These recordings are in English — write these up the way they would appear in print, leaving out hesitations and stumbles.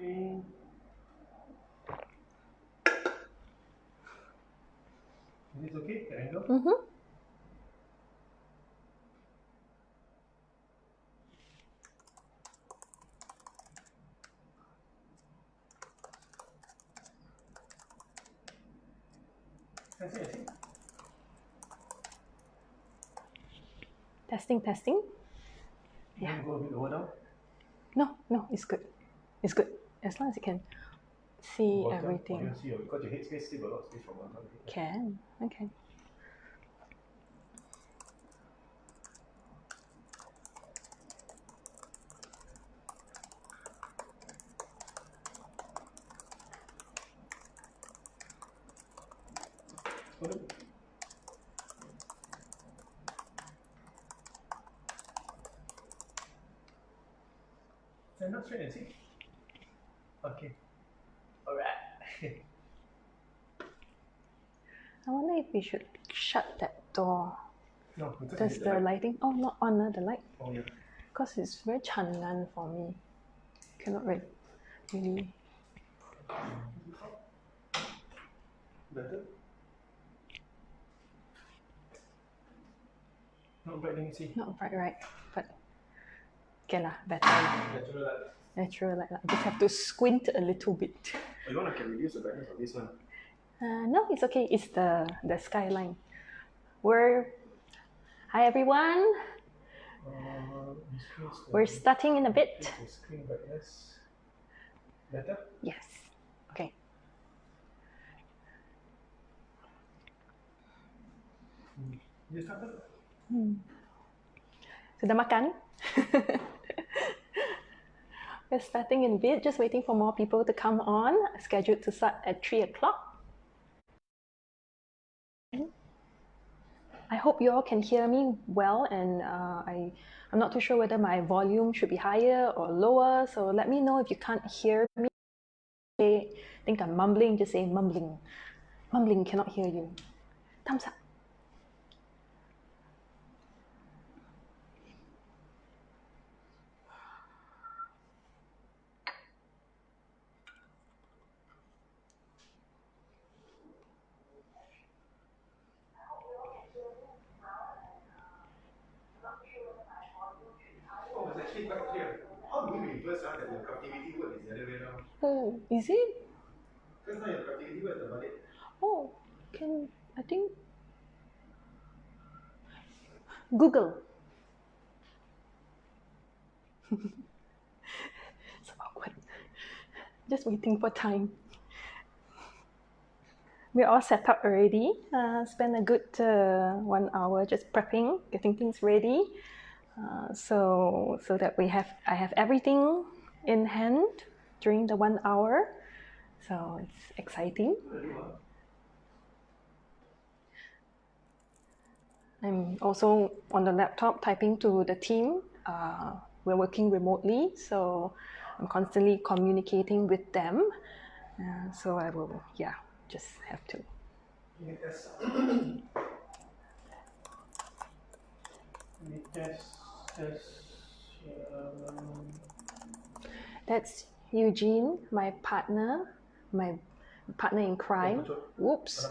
Okay. Is it okay? The angle? Mm-hmm. I see. Testing, testing. You want to go a bit lower down? No, it's good. It's good. As long as you can see Bottom, everything. Or you see because your head space still got a lot of space from one side. Can. Okay. Stand up straight and see. Okay. Alright. I wonder if we should shut that door. No, because Does the lighting? Oh, not on the light. Oh yeah. Because it's very chanlan for me. Cannot really. Better? Not bright, let me see. Not bright, right? But okay lah, better. Natural light. Natural light. I just have to squint a little bit. Oh, you want to reduce the brightness of this one? No, it's okay. It's the skyline. Hi everyone. We're starting in a bit. Screen brightness. Better? Yes. Okay. You started? Sudah makan? We're starting in a bit, just waiting for more people to come on. Scheduled to start at 3 o'clock. I hope you all can hear me well, and I'm not too sure whether my volume should be higher or lower, so let me know if you can't hear me. I think I'm mumbling, just say mumbling. Mumbling, cannot hear you. Thumbs up. Oh, it's actually quite clear. How do we reverse that your Craftiviti word is the other way around? Oh, is it? Because now your Craftiviti word is about it. Oh, I think Google. So awkward. Just waiting for time. We're all set up already. Spent a good 1 hour just prepping, getting things ready, so that I have everything in hand during the 1 hour. So it's exciting. I'm also on the laptop typing to the team. We're working remotely, so I'm constantly communicating with them. So I will, just have to. That's Eugene, my partner in crime. Whoops.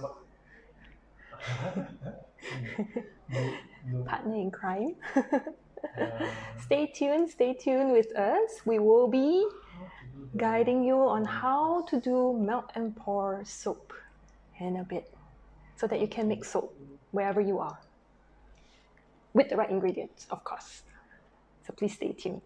Partner in crime. Stay tuned with us. We will be guiding you on how to do melt and pour soap in a bit, so that you can make soap wherever you are, with the right ingredients, of course. So please stay tuned.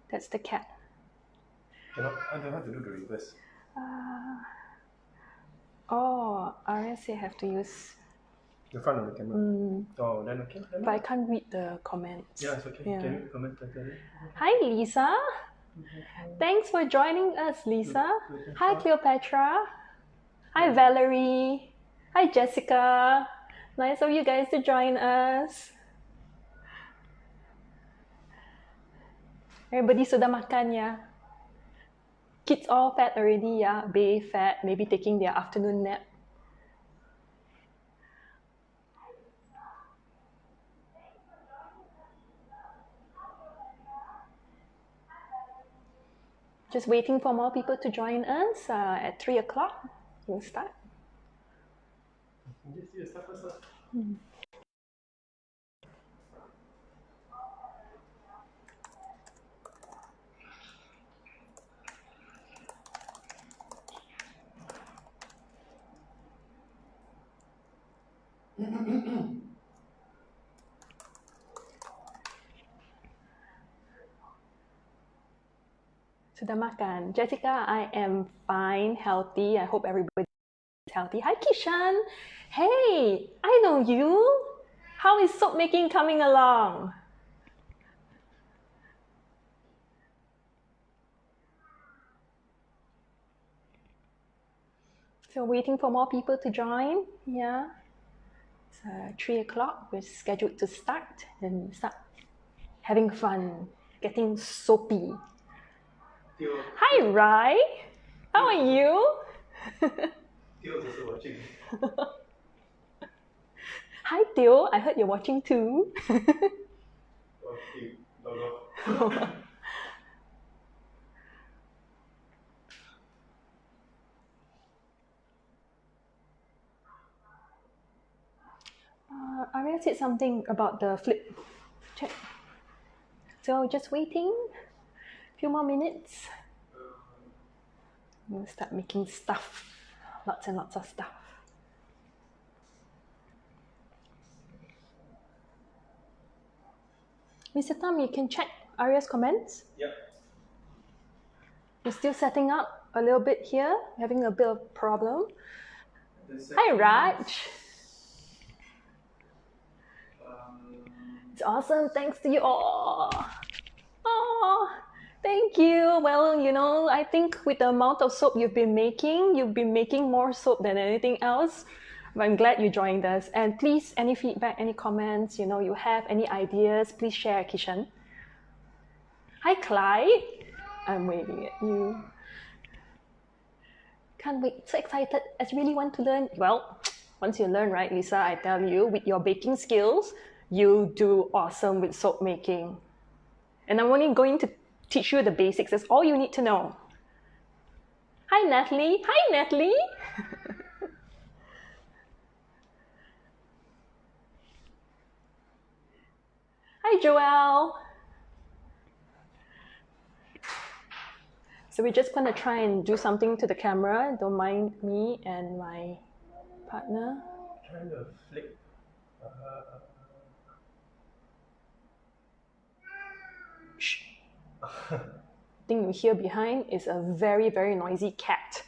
That's the cat. I don't have to do the reverse. Arya said I have to use the front of the camera. Oh, then okay. But I can't read the comments. Yeah, it's okay. Yeah. Can you read the comments? Hi, Lisa. Thanks for joining us, Lisa. Hi, Cleopatra. Hi, Valerie. Hi Jessica. Nice of you guys to join us. Everybody sudah makan ya? Kids all fed already ya? Bay fed, maybe taking their afternoon nap. Just waiting for more people to join us. At 3 o'clock, we'll start. Yes, you start first. Sudah makan. Jessica, I am fine, healthy. I hope everybody is healthy. Hi Kishan. Hey, I know you. How is soap making coming along? So waiting for more people to join. Yeah. It's 3 o'clock. We're scheduled to start and start having fun, getting soapy. Hi Rai. How are you? Tio's also watching. Hi Theo. I heard you're watching too. Okay, no. Arya said something about the flip. Check. So just waiting. A few more minutes. We'll start making stuff. Lots and lots of stuff. Mr. Tam, you can check Arya's comments. Yep. We're still setting up a little bit here, having a bit of problem. Hi Raj. It's awesome. Thanks to you all. Oh, thank you. Well, you know, I think with the amount of soap you've been making more soap than anything else. But I'm glad you joined us. And please, any feedback, any comments, you have any ideas, please share, Kishan. Hi, Clyde. I'm waving at you. Can't wait. So excited. I really want to learn. Well, once you learn, right, Lisa, I tell you, with your baking skills, you do awesome with soap making. And I'm only going to teach you the basics. That's all you need to know. Hi, Natalie. Hi, Natalie. Hi, Joelle. So we're just going to try and do something to the camera. Don't mind me and my partner. Trying to flip. Shh. Thing you hear behind is a very, very noisy cat.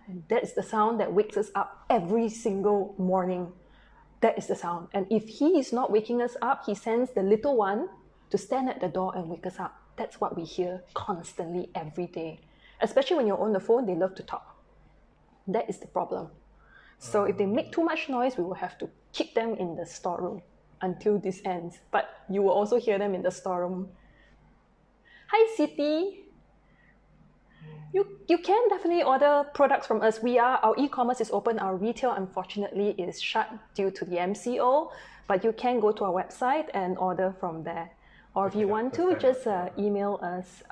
And that's the sound that wakes us up every single morning. That is the sound. And if he is not waking us up, he sends the little one to stand at the door and wake us up. That's what we hear constantly every day. Especially when you're on the phone, they love to talk. That is the problem. So if they make too much noise, we will have to keep them in the storeroom until this ends. But you will also hear them in the storeroom. Hi, Siti. You can definitely order products from us. Our e-commerce is open. Our retail, unfortunately, is shut due to the MCO. But you can go to our website and order from there. Or if you want to, just email us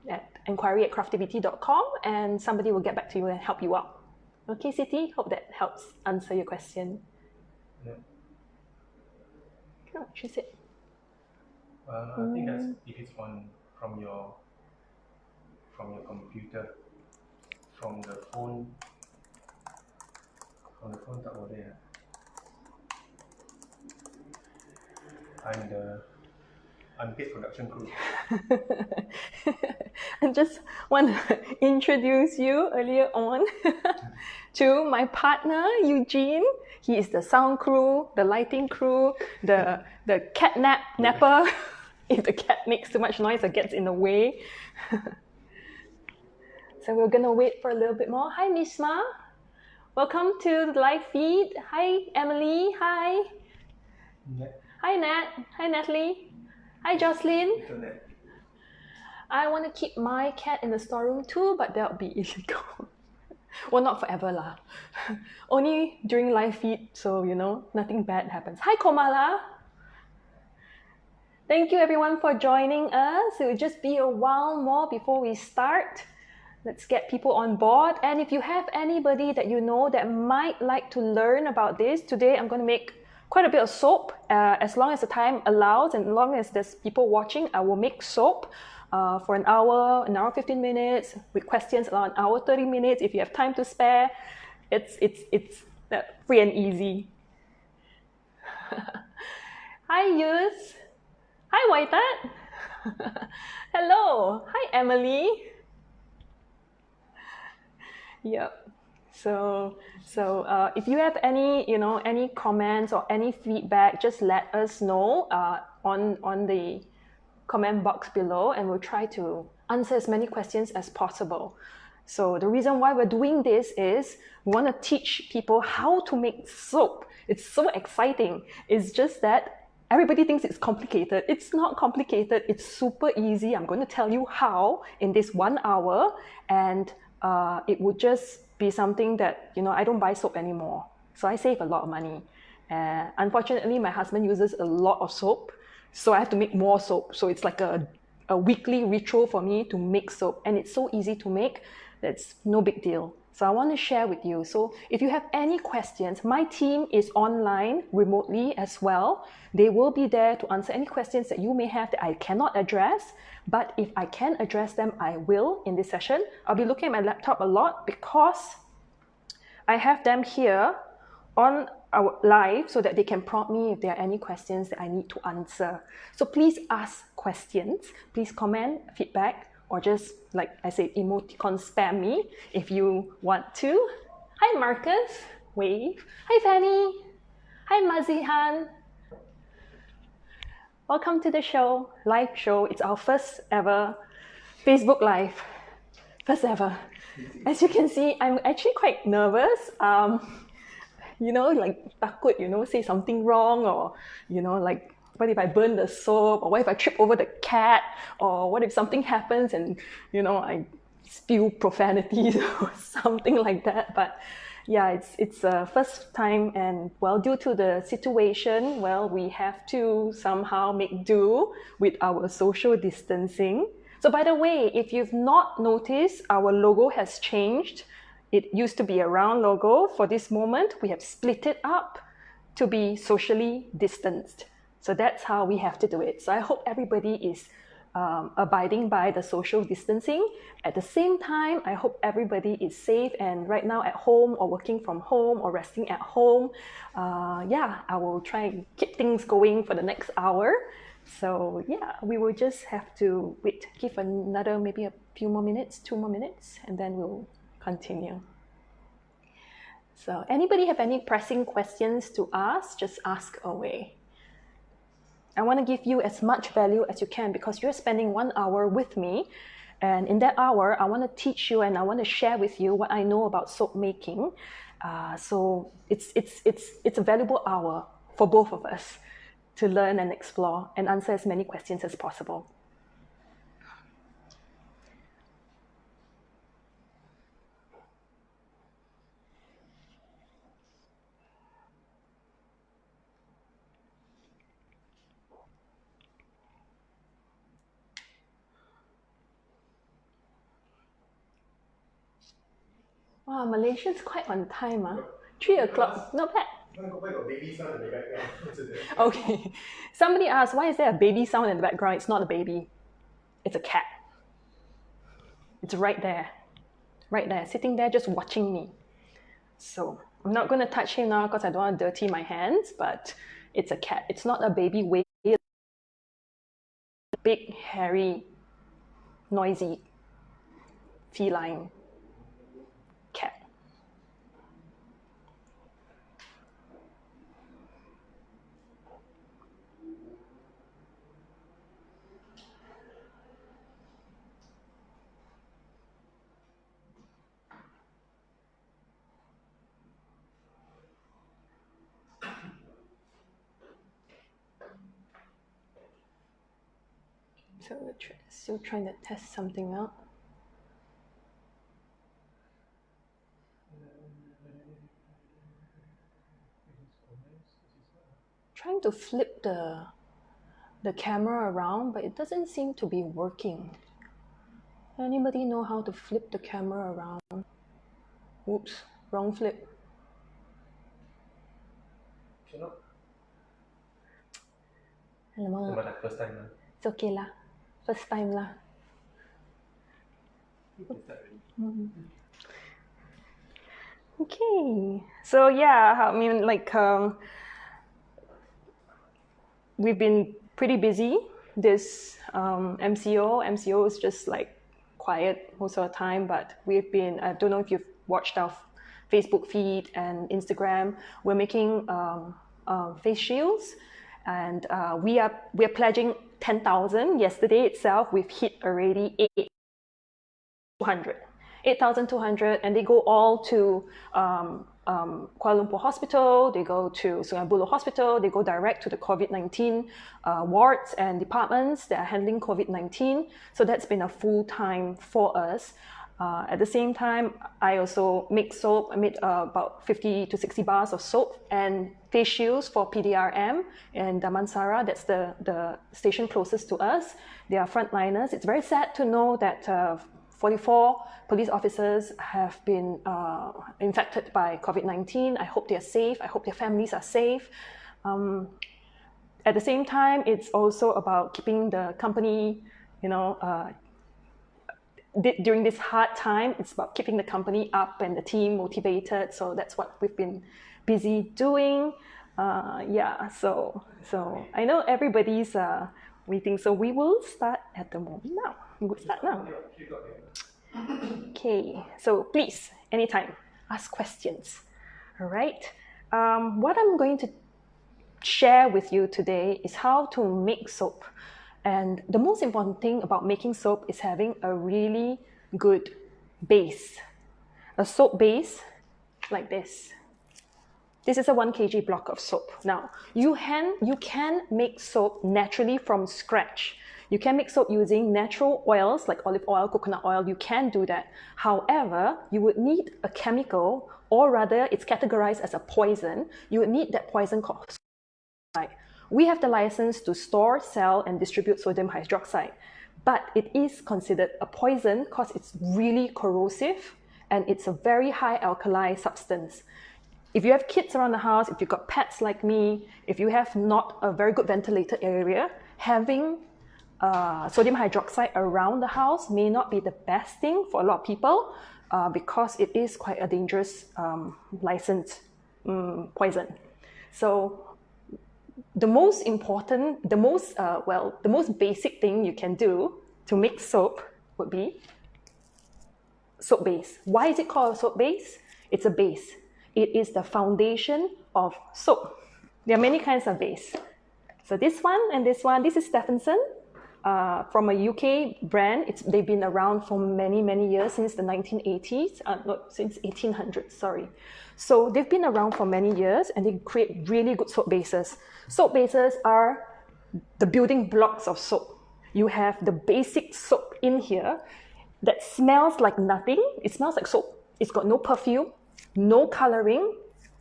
at enquiry@craftiviti.com and somebody will get back to you and help you out. Okay, Siti? Hope that helps answer your question. Yeah. Oh, she said. I think that's if it's on from your computer, from the phone tak boleh. I'm the unpaid production crew. I just want to introduce you earlier on to my partner, Eugene. He is the sound crew, the lighting crew, the cat napper. If the cat makes too much noise or gets in the way. So we're going to wait for a little bit more. Hi, Miss Ma. Welcome to the live feed. Hi, Emily. Hi. Hi, Nat. Hi, Natalie. Hi, Jocelyn. I want to keep my cat in the storeroom too, but that would be illegal. Well, not forever lah. Only during live feed, so nothing bad happens. Hi, Komala. Thank you everyone for joining us. It will just be a while more before we start. Let's get people on board. And if you have anybody that you know that might like to learn about this, today I'm going to make quite a bit of soap. As long as the time allows and as long as there's people watching, I will make soap for an hour 15 minutes, with questions around an hour 30 minutes. If you have time to spare, it's free and easy. Hi, Yus. Hi, Waitat. Hello. Hi, Emily. Yep. So if you have any comments or any feedback, just let us know on the comment box below, and we'll try to answer as many questions as possible. So the reason why we're doing this is we want to teach people how to make soap. It's so exciting. It's just that everybody thinks it's complicated. It's not complicated. It's super easy. I'm going to tell you how in this 1 hour, and it would just be something that, I don't buy soap anymore. So I save a lot of money. Unfortunately, my husband uses a lot of soap, so I have to make more soap. So it's like a weekly ritual for me to make soap, and it's so easy to make. That's no big deal. So I want to share with you. So if you have any questions, my team is online remotely as well. They will be there to answer any questions that you may have that I cannot address. But if I can address them, I will in this session. I'll be looking at my laptop a lot because I have them here on our live so that they can prompt me if there are any questions that I need to answer. So please ask questions. Please comment, feedback, or just, like I said, emoticon spam me if you want to. Hi, Marcus. Wave. Hi, Fanny. Hi, Mazihan. Welcome to the show, live show. It's our first ever Facebook Live. First ever. As you can see, I'm actually quite nervous. Like takut, say something wrong, or, like, what if I burn the soap, or what if I trip over the cat, or what if something happens and, I spew profanities or something like that. But yeah, it's first time, and due to the situation, we have to somehow make do with our social distancing. So by the way, if you've not noticed, our logo has changed. It used to be a round logo. For this moment, we have split it up to be socially distanced. So that's how we have to do it. So I hope everybody is abiding by the social distancing. At the same time, I hope everybody is safe and right now at home or working from home or resting at home. I will try and keep things going for the next hour. So yeah, we will just have to wait, give another maybe a few more minutes, 2 more minutes, and then we'll continue. So anybody have any pressing questions to ask, just ask away. I want to give you as much value as you can because you're spending 1 hour with me. And in that hour, I want to teach you and I want to share with you what I know about soap making. So it's a valuable hour for both of us to learn and explore and answer as many questions as possible. Wow, Malaysia's quite on time. 3 o'clock, not bad. Okay. Somebody asked, why is there a baby sound in the background? It's not a baby. It's a cat. It's right there. Right there, sitting there just watching me. So I'm not going to touch him now because I don't want to dirty my hands, but it's a cat. It's not a baby whale. Big, hairy, noisy feline cat. So we're still trying to test something out. Trying to flip the camera around, but it doesn't seem to be working. Anybody know how to flip the camera around? Oops, wrong flip. Cannot. Alamak. First time lah. It's okay lah. First time lah. Okay. So yeah, I mean, like, we've been pretty busy this MCO is just like quiet most of the time, but we've been, I don't know if you've watched our Facebook feed and Instagram, we're making face shields, and we're pledging 10,000. Yesterday itself we've hit already 8,200, and they go all to Kuala Lumpur Hospital, they go to Sungai Buloh Hospital, they go direct to the COVID-19 wards and departments that are handling COVID-19. So that's been a full time for us. At the same time, I also make soap. I made about 50 to 60 bars of soap and face shields for PDRM and Damansara. That's the station closest to us. They are frontliners. It's very sad to know that 44 police officers have been infected by COVID-19. I hope they're safe. I hope their families are safe. At the same time, it's also about keeping the company, during this hard time, it's about keeping the company up and the team motivated. So that's what we've been busy doing. So I know everybody's waiting. So we will start at the moment now. We will start now. Okay, so please, anytime, ask questions. All right. What I'm going to share with you today is how to make soap. And the most important thing about making soap is having a really good base. A soap base like this. This is a 1 kg block of soap. Now, you can make soap naturally from scratch. You can make soap using natural oils like olive oil, coconut oil. You can do that. However, you would need a chemical, or rather it's categorized as a poison. You would need that poison called sodium. We have the license to store, sell, and distribute sodium hydroxide, but it is considered a poison because it's really corrosive and it's a very high alkali substance. If you have kids around the house, if you've got pets like me, if you have not a very good ventilated area, having sodium hydroxide around the house may not be the best thing for a lot of people because it is quite a dangerous licensed poison. So the most basic thing you can do to make soap would be soap base. Why is it called a soap base? It's a base. It is the foundation of soap. There are many kinds of base. So this one and this one, this is Stephenson from a UK brand. They've been around for many, many years, since the 1980s, since 1800s, sorry. So they've been around for many years and they create really good soap bases. Soap bases are the building blocks of soap. You have the basic soap in here that smells like nothing. It smells like soap. It's got no perfume, no coloring,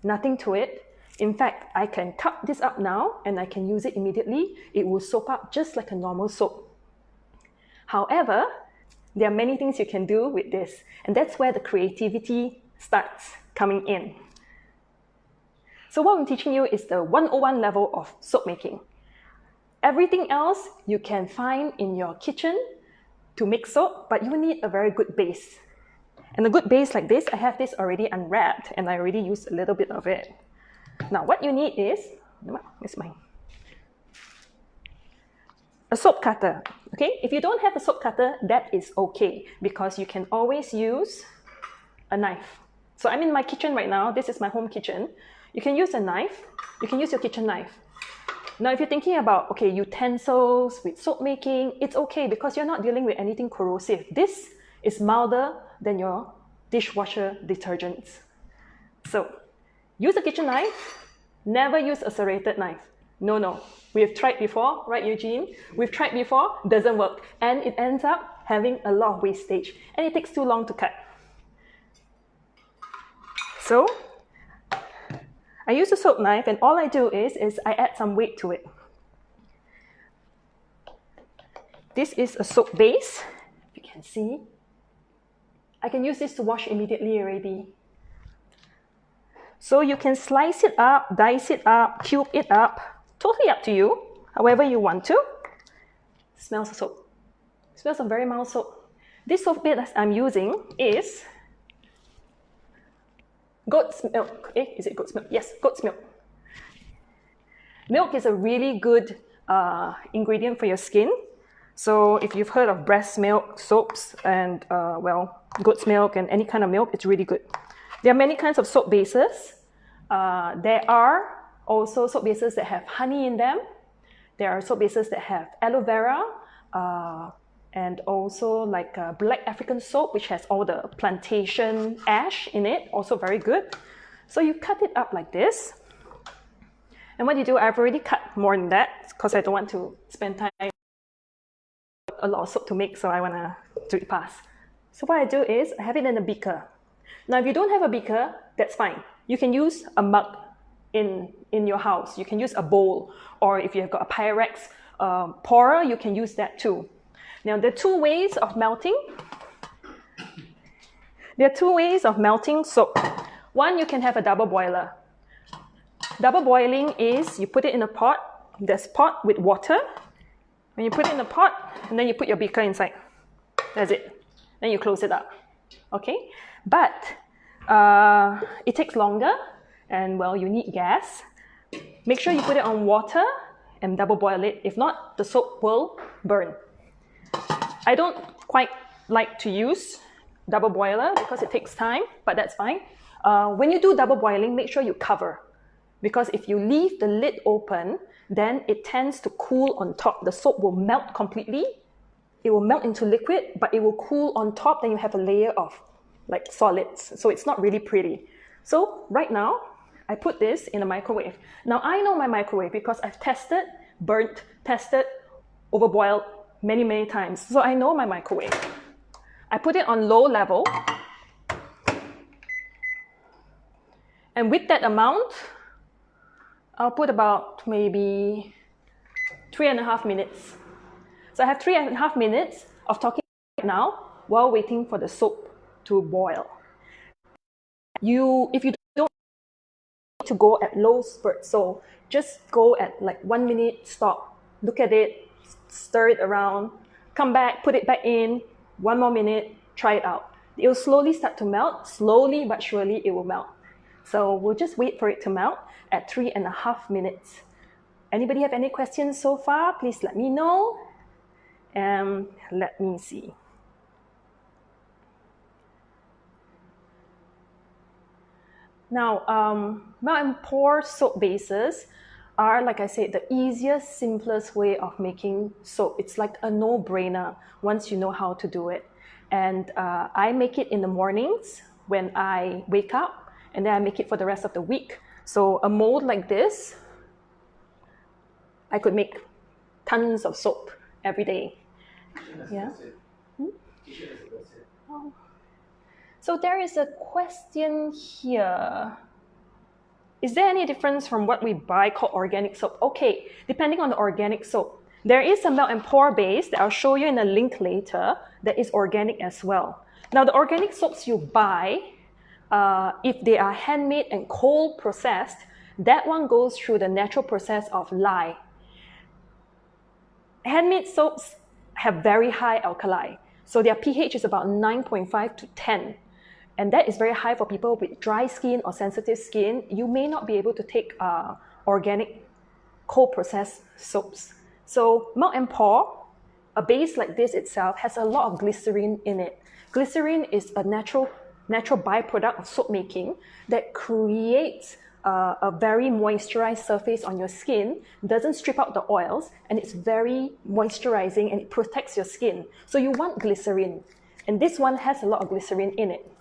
nothing to it. In fact, I can cup this up now and I can use it immediately. It will soap up just like a normal soap. However, there are many things you can do with this, and that's where the creativity starts coming in. So what I'm teaching you is the 101 level of soap making. Everything else you can find in your kitchen to make soap, but you need a very good base. And a good base like this, I have this already unwrapped and I already used a little bit of it. Now what you need is, it's mine, a soap cutter. Okay, if you don't have a soap cutter, that is okay, because you can always use a knife. So I'm in my kitchen right now. This is my home kitchen. You can use a knife. You can use your kitchen knife. Now, if you're thinking about, okay, utensils with soap making, it's okay because you're not dealing with anything corrosive. This is milder than your dishwasher detergents. So use a kitchen knife. Never use a serrated knife. No. We've tried before, right, Eugene? We've tried before, doesn't work. And it ends up having a lot of wastage. And it takes too long to cut. So, I use a soap knife, and all I do is I add some weight to it. This is a soap base, you can see. I can use this to wash immediately already. So you can slice it up, dice it up, cube it up, totally up to you, however you want to. Smells of soap. Smells of very mild soap. This soap base that I'm using is goat's milk. Is it goat's milk? Yes, goat's milk. Milk is a really good ingredient for your skin. So if you've heard of breast milk soaps and, well, goat's milk and any kind of milk, it's really good. There are many kinds of soap bases. There are also soap bases that have honey in them. There are soap bases that have aloe vera and also like black African soap, which has all the plantation ash in it, also very good. So you cut it up like this. And what you do, I've already cut more than that because I don't want to spend time a lot of soap to make, so I want to do it fast. So what I do is I have it in a beaker. Now, if you don't have a beaker, that's fine. You can use a mug in your house. You can use a bowl, or if you've got a Pyrex pourer, you can use that too. Now, there are two ways of melting. There are two ways of melting soap. One, you can have a double boiler. Double boiling is you put it in a pot. There's pot with water. When you put it in the pot, and then you put your beaker inside. That's it. Then you close it up. Okay? But it takes longer, and well, you need gas. Make sure you put it on water and double boil it. If not, the soap will burn. I don't quite like to use double boiler because it takes time, but that's fine. When you do double boiling, make sure you cover. Because if you leave the lid open, then it tends to cool on top. The soap will melt completely. It will melt into liquid, but it will cool on top. Then you have a layer of like solids. So it's not really pretty. So right now, I put this in a microwave. Now I know my microwave because I've tested, burnt, tested, overboiled many, many times. So I know my microwave. I put it on low level. And with that amount, I'll put about maybe 3.5 minutes. So I have 3.5 minutes of talking right now while waiting for the soap to boil. If you don't need to go at low spurts, so just go at like 1 minute, stop, look at it, stir it around, come back, put it back in, 1 more minute, try it out. It will slowly start to melt, slowly but surely it will melt. So we'll just wait for it to melt at 3.5 minutes. Anybody have any questions so far? Please let me know. Let me see. Now, melt and pour soap bases are, like I said, the easiest, simplest way of making soap. It's like a no-brainer once you know how to do it. And I make it in the mornings when I wake up, and then I make it for the rest of the week. So a mold like this, I could make tons of soap every day. Yeah. Oh. So there is a question here. Is there any difference from what we buy called organic soap? Okay, depending on the organic soap. There is a melt and pour base that I'll show you in a link later that is organic as well. Now the organic soaps you buy, if they are handmade and cold processed, that one goes through the natural process of lye. Handmade soaps have very high alkali. So their pH is about 9.5 to 10. And that is very high for people with dry skin or sensitive skin. You may not be able to take organic cold processed soaps. So melt and pour, a base like this itself has a lot of glycerin in it. Glycerin is a natural byproduct of soap making that creates a very moisturized surface on your skin, doesn't strip out the oils, and it's very moisturizing and it protects your skin. So you want glycerin, and this one has a lot of glycerin in it.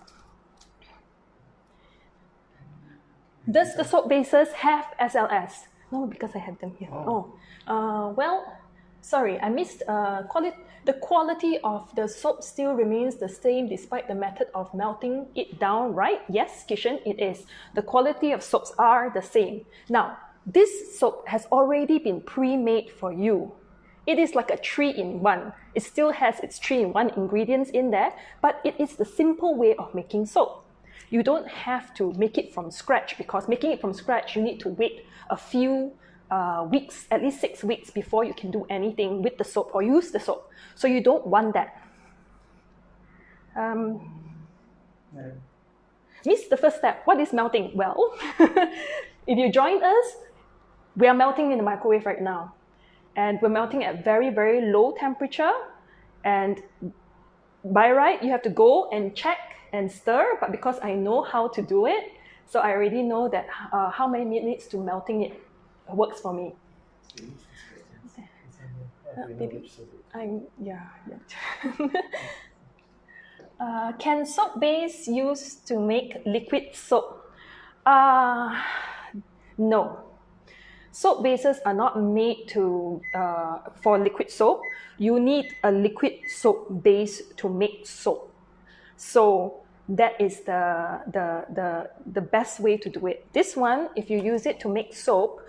Does the soap bases have SLS? No, because I have them here. Oh. Well, sorry, I missed. The quality of the soap still remains the same despite the method of melting it down, right? Yes, Kishan, it is. The quality of soaps are the same. Now, this soap has already been pre-made for you. It is like a 3-in-1. It still has its 3-in-1 ingredients in there, but it is the simple way of making soap. You don't have to make it from scratch, because making it from scratch, you need to wait a few weeks, at least 6 weeks, before you can do anything with the soap or use the soap. So you don't want that. Missed the first step. What is melting? Well, if you joined us, we are melting in the microwave right now. And we're melting at very, very low temperature. And by right, you have to go and check and stir. But because I know how to do it, so I already know that how many minutes to melting it works for me. Maybe can soap base used to make liquid soap? No. Soap bases are not made for liquid soap. You need a liquid soap base to make soap. So that is the best way to do it. This one, if you use it to make soap,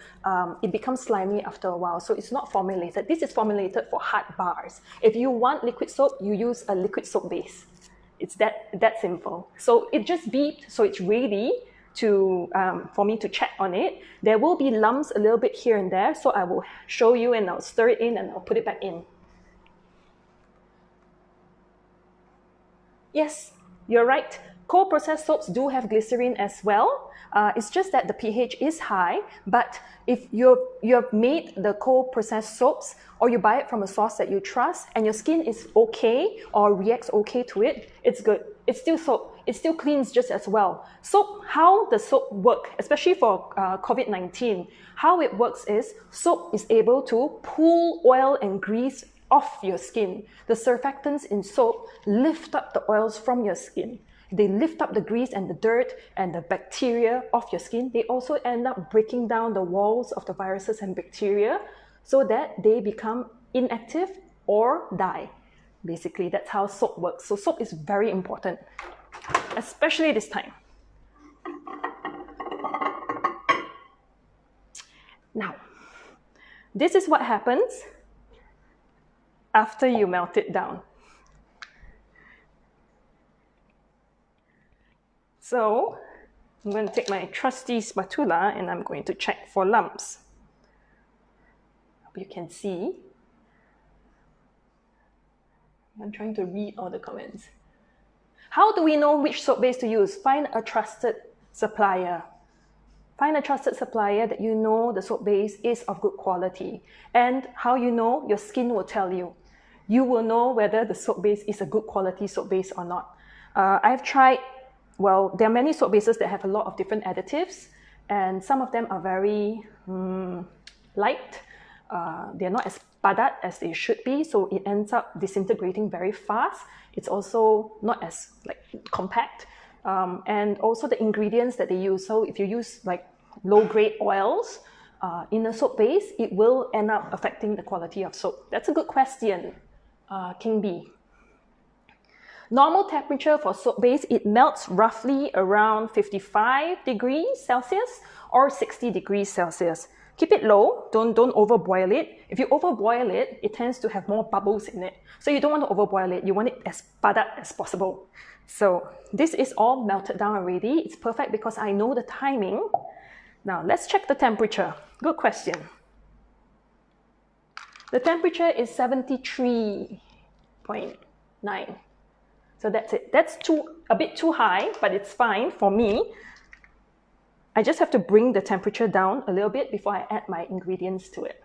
it becomes slimy after a while. So it's not formulated. This is formulated for hard bars. If you want liquid soap, you use a liquid soap base. It's that simple. So it just beeped, so it's ready for me to check on it. There will be lumps a little bit here and there, so I will show you and I'll stir it in and I'll put it back in. Yes, you're right. Cold processed soaps do have glycerin as well. It's just that the pH is high, but if you've made the cold processed soaps or you buy it from a source that you trust and your skin is okay or reacts okay to it, it's good. It's still soap. It still cleans just as well. Soap, how does soap work, especially for COVID-19? How it works is soap is able to pull oil and grease off your skin. The surfactants in soap lift up the oils from your skin. They lift up the grease and the dirt and the bacteria off your skin. They also end up breaking down the walls of the viruses and bacteria so that they become inactive or die. Basically, that's how soap works. So soap is very important, especially this time. Now, this is what happens after you melt it down. So I'm going to take my trusty spatula and I'm going to check for lumps. Hope you can see. I'm trying to read all the comments. How do we know which soap base to use? Find a trusted supplier. Find a trusted supplier that you know the soap base is of good quality. And how you know? Your skin will tell you. You will know whether the soap base is a good quality soap base or not. I've tried, well, there are many soap bases that have a lot of different additives, and some of them are very light. They're not as padat as they should be, so it ends up disintegrating very fast. It's also not as compact. And also the ingredients that they use. So if you use low-grade oils in a soap base, it will end up affecting the quality of soap. That's a good question, King B. Normal temperature for soap base, it melts roughly around 55 degrees Celsius or 60 degrees Celsius. Keep it low, don't overboil it. If you overboil it, it tends to have more bubbles in it. So you don't want to overboil it, you want it as padat as possible. So this is all melted down already. It's perfect because I know the timing. Now let's check the temperature. Good question. The temperature is 73.9. So that's it. That's a bit too high, but it's fine for me. I just have to bring the temperature down a little bit before I add my ingredients to it.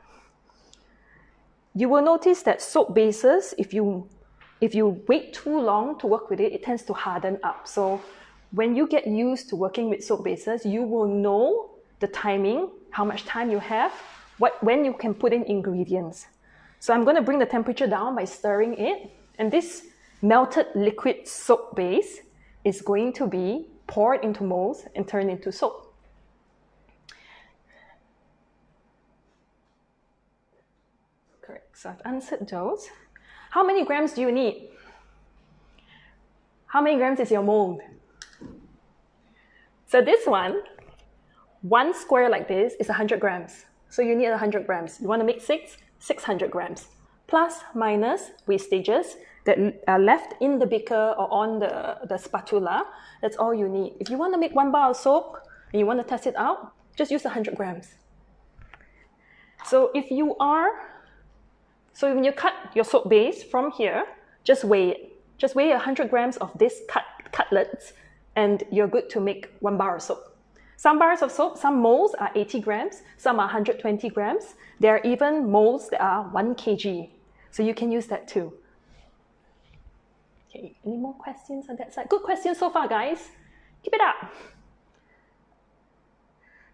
You will notice that soap bases, if you wait too long to work with it, it tends to harden up. So when you get used to working with soap bases, you will know the timing, how much time you have, when you can put in ingredients. So I'm going to bring the temperature down by stirring it. And this melted liquid soap base is going to be poured into molds and turned into soap. Correct. So I've answered those. How many grams do you need? How many grams is your mold? So this one square like this is 100 grams. So you need 100 grams. You want to make 600 grams. Plus, minus wastages that are left in the beaker or on the spatula. That's all you need. If you want to make 1 bar of soap and you want to test it out, just use 100 grams. So when you cut your soap base from here, just weigh it. Just weigh 100 grams of this cutlets and you're good to make 1 bar of soap. Some bars of soap, some molds are 80 grams, some are 120 grams. There are even molds that are 1 kg. So you can use that too. Okay, any more questions on that side? Good questions so far, guys. Keep it up.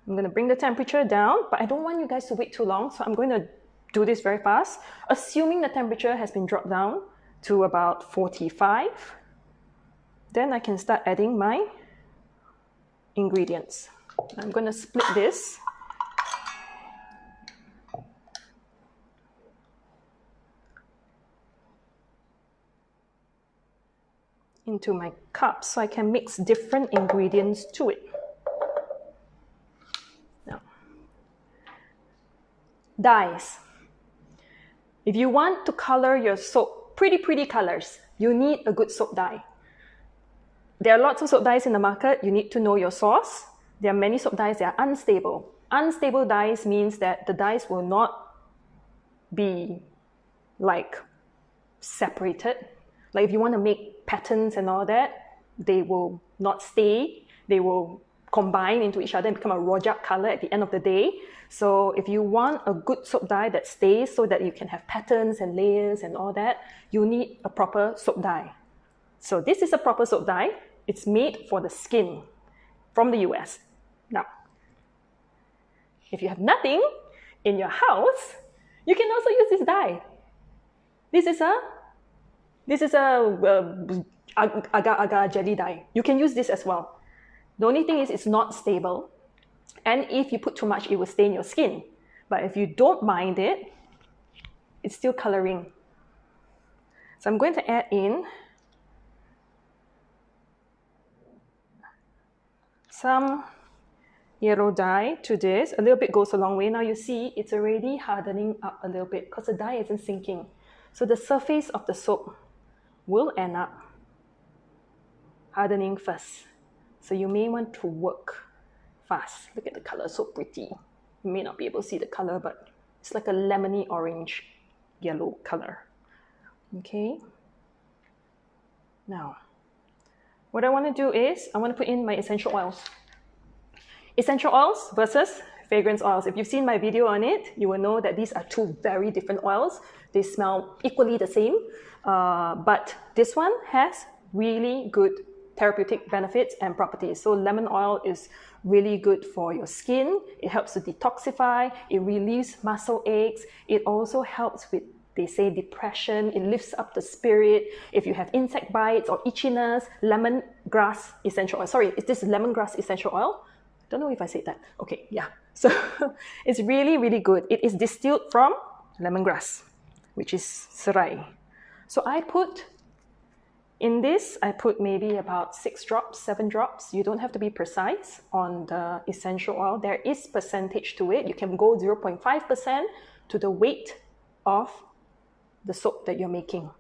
I'm going to bring the temperature down, but I don't want you guys to wait too long, so I'm going to do this very fast. Assuming the temperature has been dropped down to about 45, then I can start adding my ingredients. I'm going to split this. Into my cup so I can mix different ingredients to it. Now, dyes. If you want to color your soap pretty colors, you need a good soap dye. There are lots of soap dyes in the market. You need to know your source. There are many soap dyes that are unstable. Unstable dyes means that the dyes will not be separated. Like if you want to make patterns and all that, they will not stay. They will combine into each other and become a rojak color at the end of the day. So if you want a good soap dye that stays so that you can have patterns and layers and all that, you need a proper soap dye. So this is a proper soap dye. It's made for the skin from the US. Now, if you have nothing in your house, you can also use this dye. This is a agar-agar jelly dye. You can use this as well. The only thing is it's not stable. And if you put too much, it will stain your skin. But if you don't mind it, it's still coloring. So I'm going to add in some yellow dye to this. A little bit goes a long way. Now you see it's already hardening up a little bit because the dye isn't sinking. So the surface of the soap will end up hardening first. So you may want to work fast. Look at the color, so pretty. You may not be able to see the color, but it's like a lemony orange yellow color. Okay. Now, what I want to do is I want to put in my essential oils. Essential oils versus fragrance oils. If you've seen my video on it, you will know that these are two very different oils. They smell equally the same, but this one has really good therapeutic benefits and properties. So lemon oil is really good for your skin. It helps to detoxify. It relieves muscle aches. It also helps with, they say, depression. It lifts up the spirit. If you have insect bites or itchiness, lemongrass essential oil. Sorry, is this lemongrass essential oil? Don't know if I said that. Okay, yeah. So it's really, really good. It is distilled from lemongrass, which is serai. So in this, I put maybe about 6 drops, 7 drops. You don't have to be precise on the essential oil. There is percentage to it. You can go 0.5% to the weight of the soap that you're making.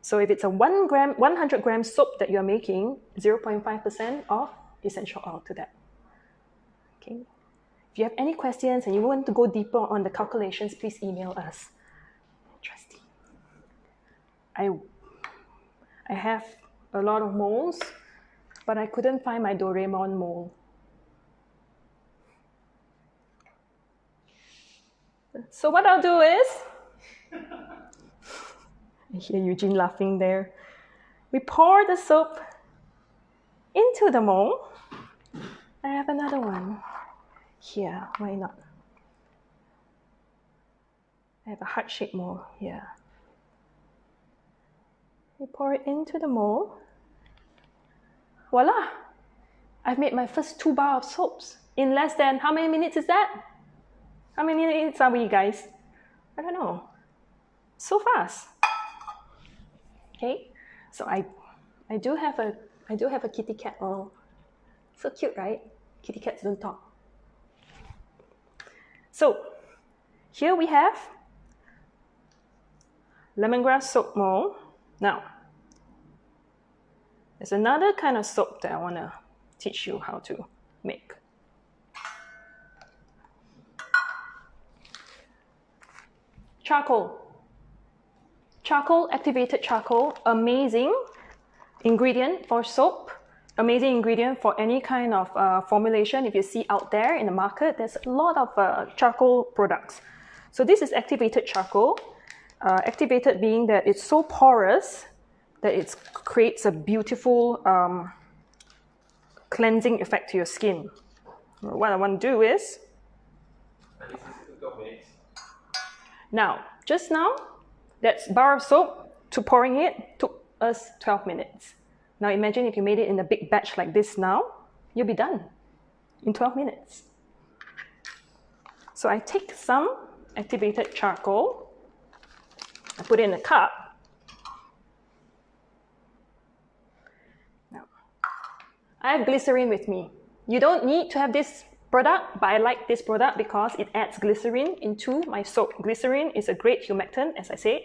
So if it's a 100 gram soap that you're making, 0.5% of essential oil to that. Okay. If you have any questions and you want to go deeper on the calculations, please email us. Trusty. I have a lot of molds, but I couldn't find my Doraemon mold. So what I'll do is, I hear Eugene laughing there. We pour the soap into the mold. I have another one here, why not? I have a heart-shaped mold here. We pour it into the mold. Voila! I've made my first 2 bar of soaps in less than, how many minutes is that? How many minutes are we, guys? I don't know. so fast. Okay, so I do have a kitty cat. Oh, so cute, right? Kitty cats don't talk. So here we have lemongrass soap mold. Now, there's another kind of soap that I want to teach you how to make. Charcoal. Charcoal, activated charcoal, amazing ingredient for soap, amazing ingredient for any kind of formulation. If you see out there in the market, there's a lot of charcoal products. So this is activated charcoal. Activated being that it's so porous that it creates a beautiful cleansing effect to your skin. What I want to do is, now, just now, that bar of soap to pouring it took us 12 minutes. Now imagine if you made it in a big batch like this now, you'll be done in 12 minutes. So I take some activated charcoal, I put it in a cup. Now, I have glycerin with me. You don't need to have this product, but I like this product because it adds glycerin into my soap. Glycerin is a great humectant, as I said,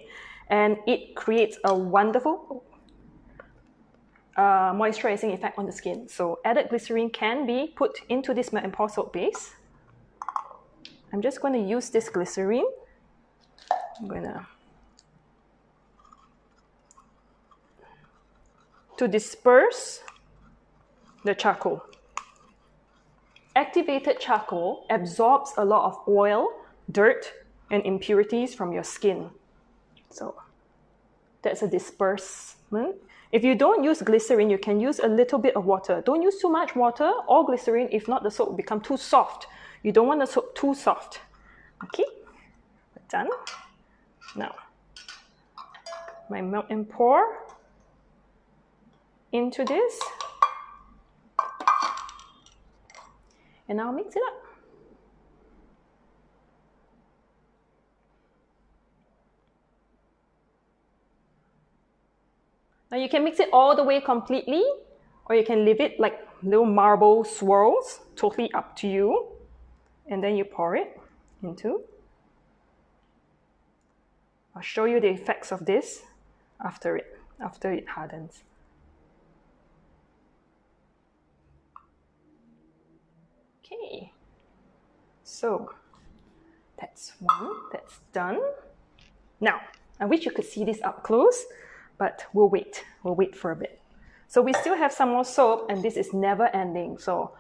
and it creates a wonderful moisturizing effect on the skin. So added glycerin can be put into this melt and pour soap base. I'm just going to use this glycerin. I'm going to disperse the charcoal. Activated charcoal absorbs a lot of oil, dirt, and impurities from your skin. So that's a disbursement. If you don't use glycerin, you can use a little bit of water. Don't use too much water or glycerin. If not, the soap will become too soft. You don't want the soap too soft. Okay, done. Now, my melt and pour into this. And I'll mix it up. Now you can mix it all the way completely, or you can leave it like little marble swirls, totally up to you. And then you pour it into. I'll show you the effects of this after it hardens. Okay, so that's one, that's done. Now, I wish you could see this up close, but we'll wait for a bit. So we still have some more soap, and this is never ending. So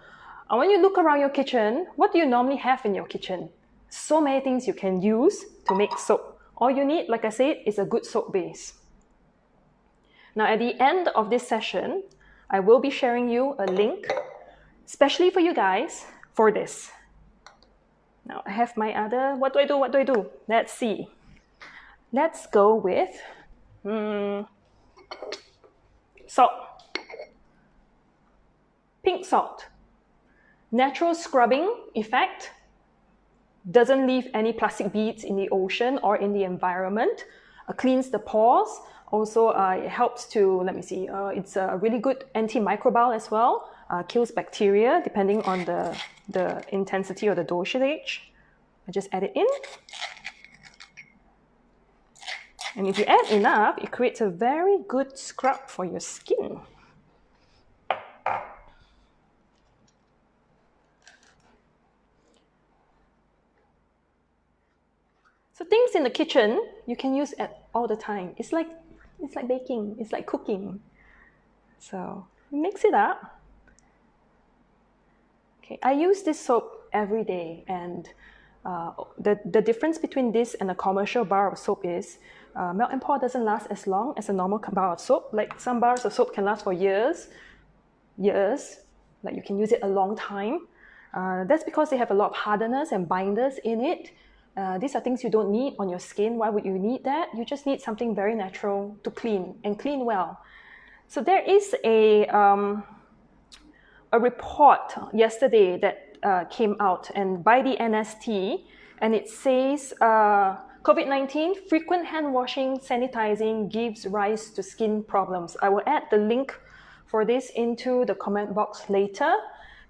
when you look around your kitchen, what do you normally have in your kitchen? So many things you can use to make soap. All you need, like I said, is a good soap base. Now at the end of this session, I will be sharing you a link, especially for you guys, for this. Now I have my other, what do I do? Let's see. Let's go with salt. Pink salt. Natural scrubbing effect. Doesn't leave any plastic beads in the ocean or in the environment. Cleans the pores. Also, it helps to, let me see, it's a really good antimicrobial as well. Kills bacteria depending on the intensity or the dosage. I just add it in. And if you add enough, it creates a very good scrub for your skin. So things in the kitchen you can use all the time. It's like baking, it's like cooking. So mix it up. Okay, I use this soap every day, and the difference between this and a commercial bar of soap is melt and pour doesn't last as long as a normal bar of soap. Like some bars of soap can last for years. Like you can use it a long time. That's because they have a lot of hardeners and binders in it. These are things you don't need on your skin. Why would you need that? You just need something very natural to clean and clean well. So there is a report yesterday that came out and by the NST, and it says COVID-19, frequent hand washing, sanitizing gives rise to skin problems. I will add the link for this into the comment box later.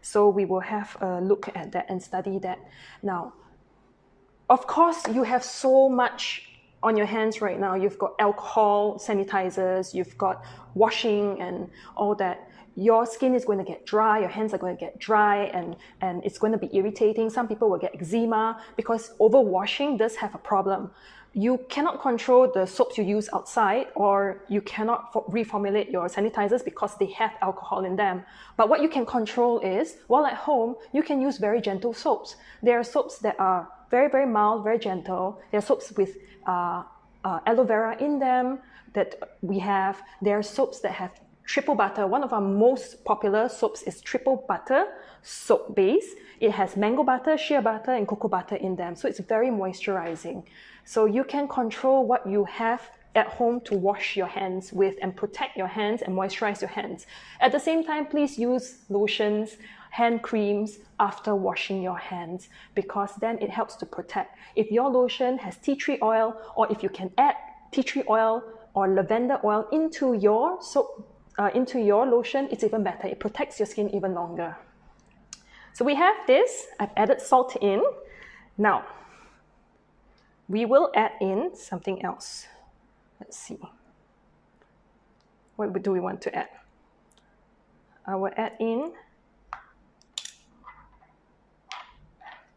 So we will have a look at that and study that. Now, of course, you have so much on your hands right now. You've got alcohol, sanitizers, you've got washing and all that. Your skin is going to get dry, your hands are going to get dry, and it's going to be irritating. Some people will get eczema because overwashing does have a problem. You cannot control the soaps you use outside, or you cannot reformulate your sanitizers because they have alcohol in them. But what you can control is, while at home, you can use very gentle soaps. There are soaps that are very, very mild, very gentle. There are soaps with aloe vera in them that we have. There are soaps that have triple butter. One of our most popular soaps is triple butter soap base. It has mango butter, shea butter, and cocoa butter in them. So it's very moisturizing. So you can control what you have at home to wash your hands with and protect your hands and moisturize your hands. At the same time, please use lotions, hand creams after washing your hands, because then it helps to protect. If your lotion has tea tree oil, or if you can add tea tree oil or lavender oil into your soap, into your lotion, it's even better. It protects your skin even longer. So we have this. I've added salt in. Now, we will add in something else. Let's see. What do we want to add? I will add in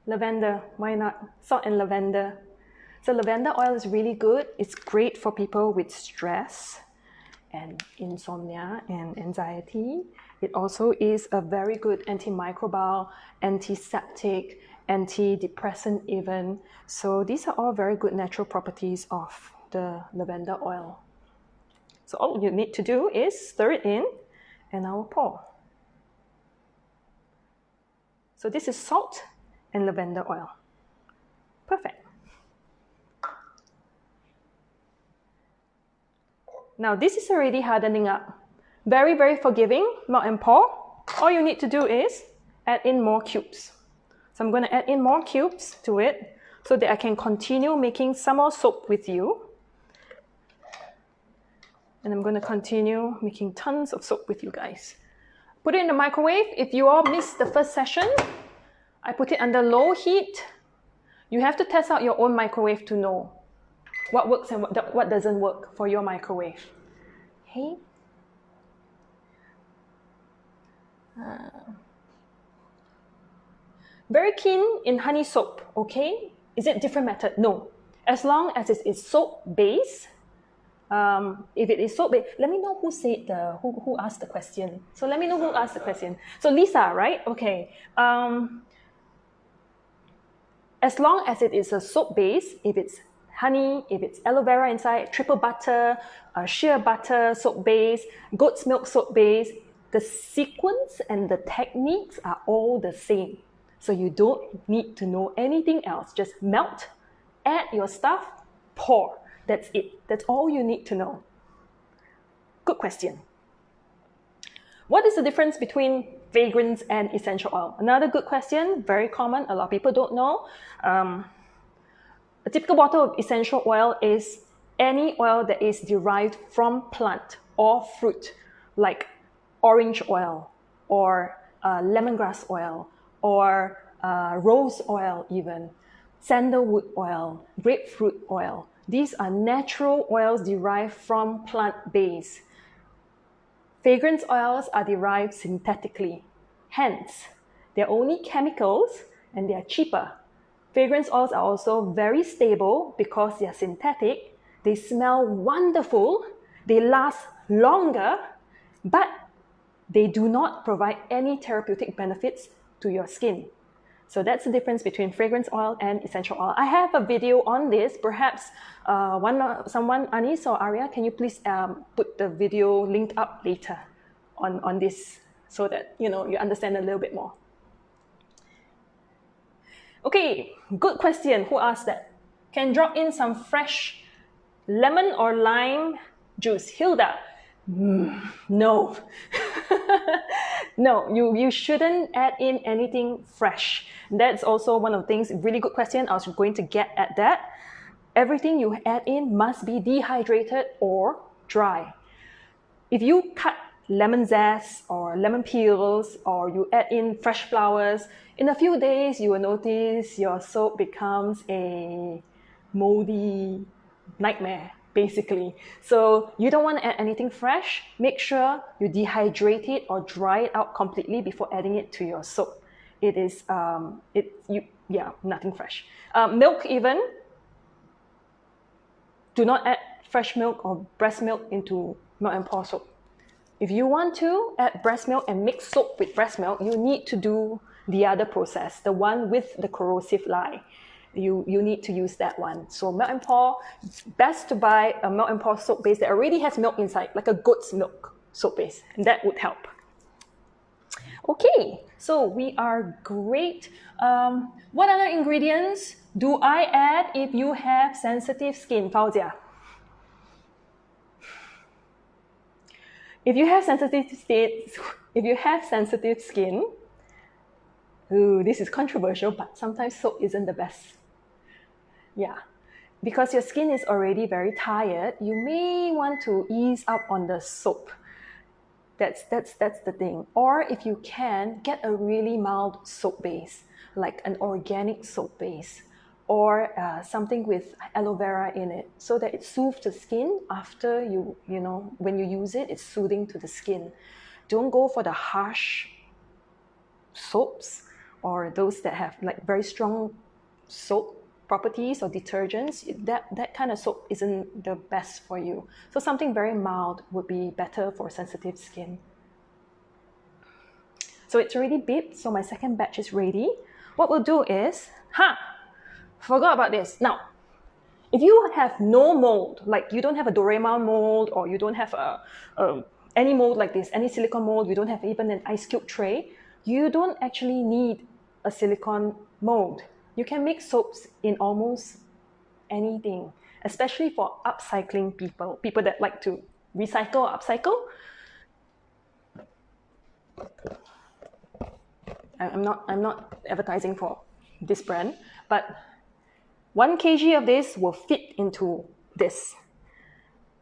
lavender. Why not? Salt and lavender. So lavender oil is really good. It's great for people with stress and insomnia and anxiety. It also is a very good antimicrobial, antiseptic, antidepressant even. So these are all very good natural properties of the lavender oil. So all you need to do is stir it in, and I will pour. So this is salt and lavender oil. Perfect. Now this is already hardening up. Very, very forgiving, melt and pour. All you need to do is add in more cubes. So I'm going to add in more cubes to it so that I can continue making some more soap with you. And I'm going to continue making tons of soap with you guys. Put it in the microwave. If you all missed the first session, I put it under low heat. You have to test out your own microwave to know what works and what doesn't work for your microwave. Okay? Very keen in honey soap, okay? Is it different method? No. As long as it is soap base, if it is soap base, let me know who said who asked the question. So let me know who asked the question. So Lisa, right? Okay. As long as it is a soap base, if it's honey, if it's aloe vera inside, triple butter, shea butter soap base, goat's milk soap base, the sequence and the techniques are all the same. So you don't need to know anything else. Just melt, add your stuff, pour. That's it. That's all you need to know. Good question. What is the difference between fragrance and essential oil? Another good question, very common. A lot of people don't know. A typical bottle of essential oil is any oil that is derived from plant or fruit, like orange oil or lemongrass oil or rose oil even, sandalwood oil, grapefruit oil. These are natural oils derived from plant base. Fragrance oils are derived synthetically. Hence, they're only chemicals and they are cheaper. Fragrance oils are also very stable because they are synthetic. They smell wonderful. They last longer, but they do not provide any therapeutic benefits to your skin. So that's the difference between fragrance oil and essential oil. I have a video on this. Perhaps someone, Anis or Arya, can you please put the video linked up later on this so that you understand a little bit more. Okay, good question. Who asked that? Can drop in some fresh lemon or lime juice. Hilda, no. No, you shouldn't add in anything fresh. That's also one of the things, really good question. I was going to get at that. everything you add in must be dehydrated or dry. If you cut lemon zest or lemon peels, or you add in fresh flowers, in a few days you will notice your soap becomes a moldy nightmare, basically. So you don't want to add anything fresh. Make sure you dehydrate it or dry it out completely before adding it to your soap. It is nothing fresh. Milk even, do not add fresh milk or breast milk into melt and pour soap. If you want to add breast milk and mix soap with breast milk, you need to do the other process, the one with the corrosive lye. You need to use that one. So melt and pour, best to buy a melt and pour soap base that already has milk inside, like a goat's milk soap base, and that would help. Okay, so we are great. What other ingredients do I add if you have sensitive skin, Fauzia? If you have sensitive skin, ooh, this is controversial, but sometimes soap isn't the best. Yeah, because your skin is already very tired, you may want to ease up on the soap. That's the thing. Or if you can, get a really mild soap base, like an organic soap base, or something with aloe vera in it, so that it soothes the skin after when you use it, it's soothing to the skin. Don't go for the harsh soaps or those that have like very strong soap properties or detergents. That kind of soap isn't the best for you. So something very mild would be better for sensitive skin. So it's already beeped, so my second batch is ready. What we'll do is, forgot about this. Now, if you have no mold, like you don't have a Doraemon mold, or you don't have any mold like this, any silicone mold, you don't have even an ice cube tray, you don't actually need a silicone mold. You can make soaps in almost anything, especially for upcycling people that like to recycle or upcycle. I'm not advertising for this brand, but 1 kg of this will fit into this.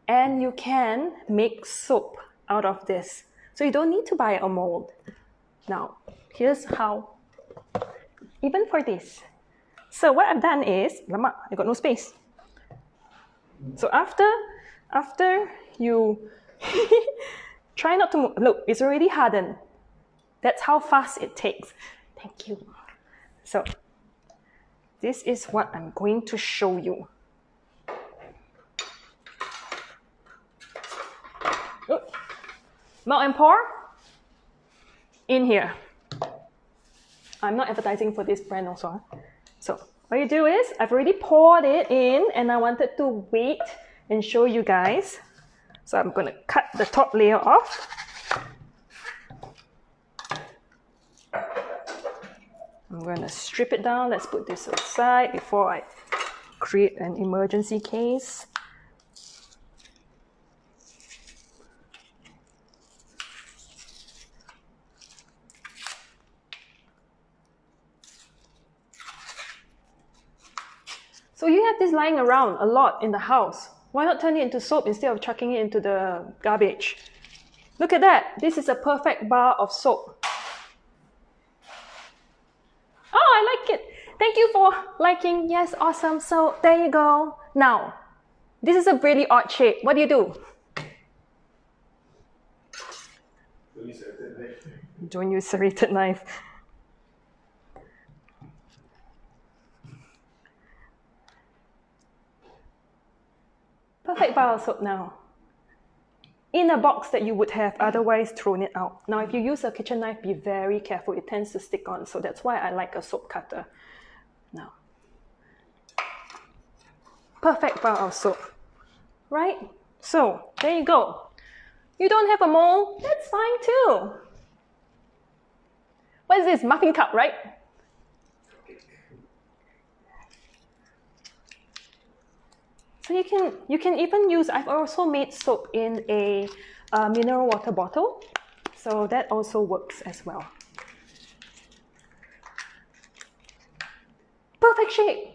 And you can make soap out of this. So you don't need to buy a mold. Now, here's how. Even for this. So what I've done is, I got no space. So after you try not to move. Look, it's already hardened. That's how fast it takes. Thank you. So this is what I'm going to show you. Melt and pour in here. I'm not advertising for this brand also. So what you do is, I've already poured it in and I wanted to wait and show you guys. So I'm going to cut the top layer off. I'm going to strip it down. Let's put this aside before I create an emergency case. So you have this lying around a lot in the house. Why not turn it into soap instead of chucking it into the garbage? Look at that. This is a perfect bar of soap. Oh, I like it. Thank you for liking. Yes, awesome. So there you go. Now, this is a really odd shape. What do you do? Don't use serrated knife. Perfect bar of soap now. In a box that you would have otherwise thrown it out. Now, if you use a kitchen knife, be very careful. It tends to stick on. So that's why I like a soap cutter. Now, perfect bar of soap. Right? So, there you go. You don't have a mold? That's fine too. What is this? Muffin cup, right? So you can even use, I've also made soap in a mineral water bottle. So that also works as well. Perfect shape.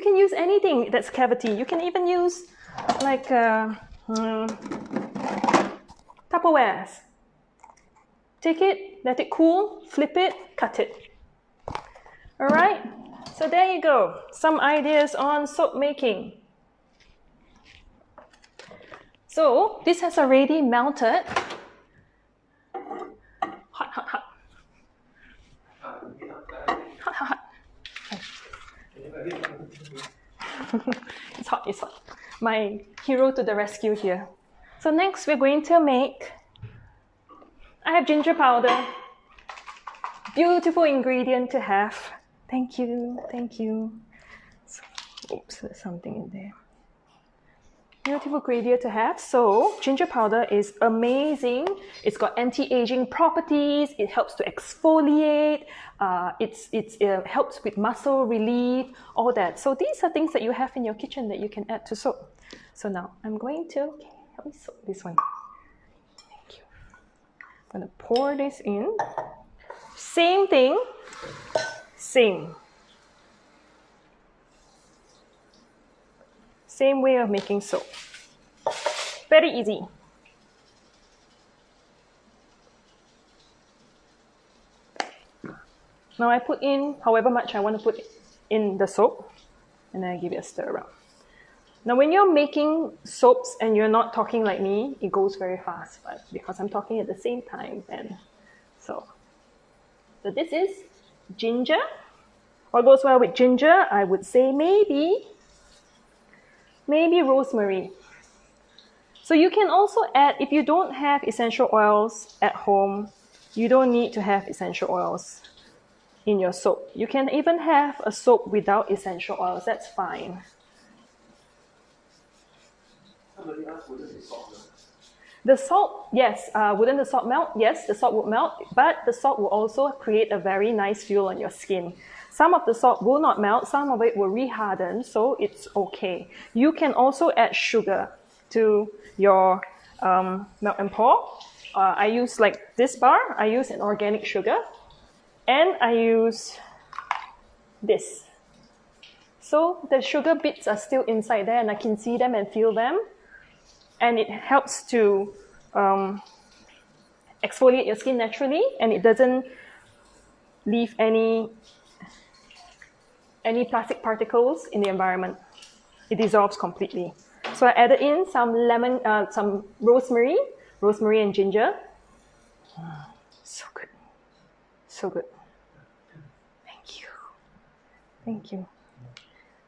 can use anything that's cavity. You can even use like Tupperwares. Take it, let it cool, flip it, cut it. All right, so there you go. Some ideas on soap making. So this has already melted. Hot, hot, hot. Hot, hot, hot. It's hot, it's hot. My hero to the rescue here. So next we're going to make, I have ginger powder. Beautiful ingredient to have. Thank you, thank you. Oops, there's something in there. Beautiful ingredient to have. So ginger powder is amazing. It's got anti-aging properties. It helps to exfoliate. It helps with muscle relief, all that. So these are things that you have in your kitchen that you can add to soap. So now I'm going to, okay, help me soak this one. Thank you. I'm going to pour this in. Same thing, same. Same way of making soap. Very easy. Now I put in however much I want to put in the soap, and then I give it a stir around. Now when you're making soaps and you're not talking like me, it goes very fast, but because I'm talking at the same time, then so this is ginger. What goes well with ginger? I would say maybe rosemary. So you can also add, if you don't have essential oils at home, you don't need to have essential oils in your soap. You can even have a soap without essential oils, that's fine. Somebody asked, wouldn't the salt melt? The salt, yes. Wouldn't the salt melt? Yes, the salt would melt, but the salt will also create a very nice feel on your skin. Some of the salt will not melt, some of it will reharden, so it's okay. You can also add sugar to your melt and pour. I use like this bar, I use an organic sugar, and I use this. So the sugar bits are still inside there and I can see them and feel them. And it helps to exfoliate your skin naturally, and it doesn't leave any plastic particles in the environment. It dissolves completely. So I added in some some rosemary and ginger. So good, so good. Thank you, thank you.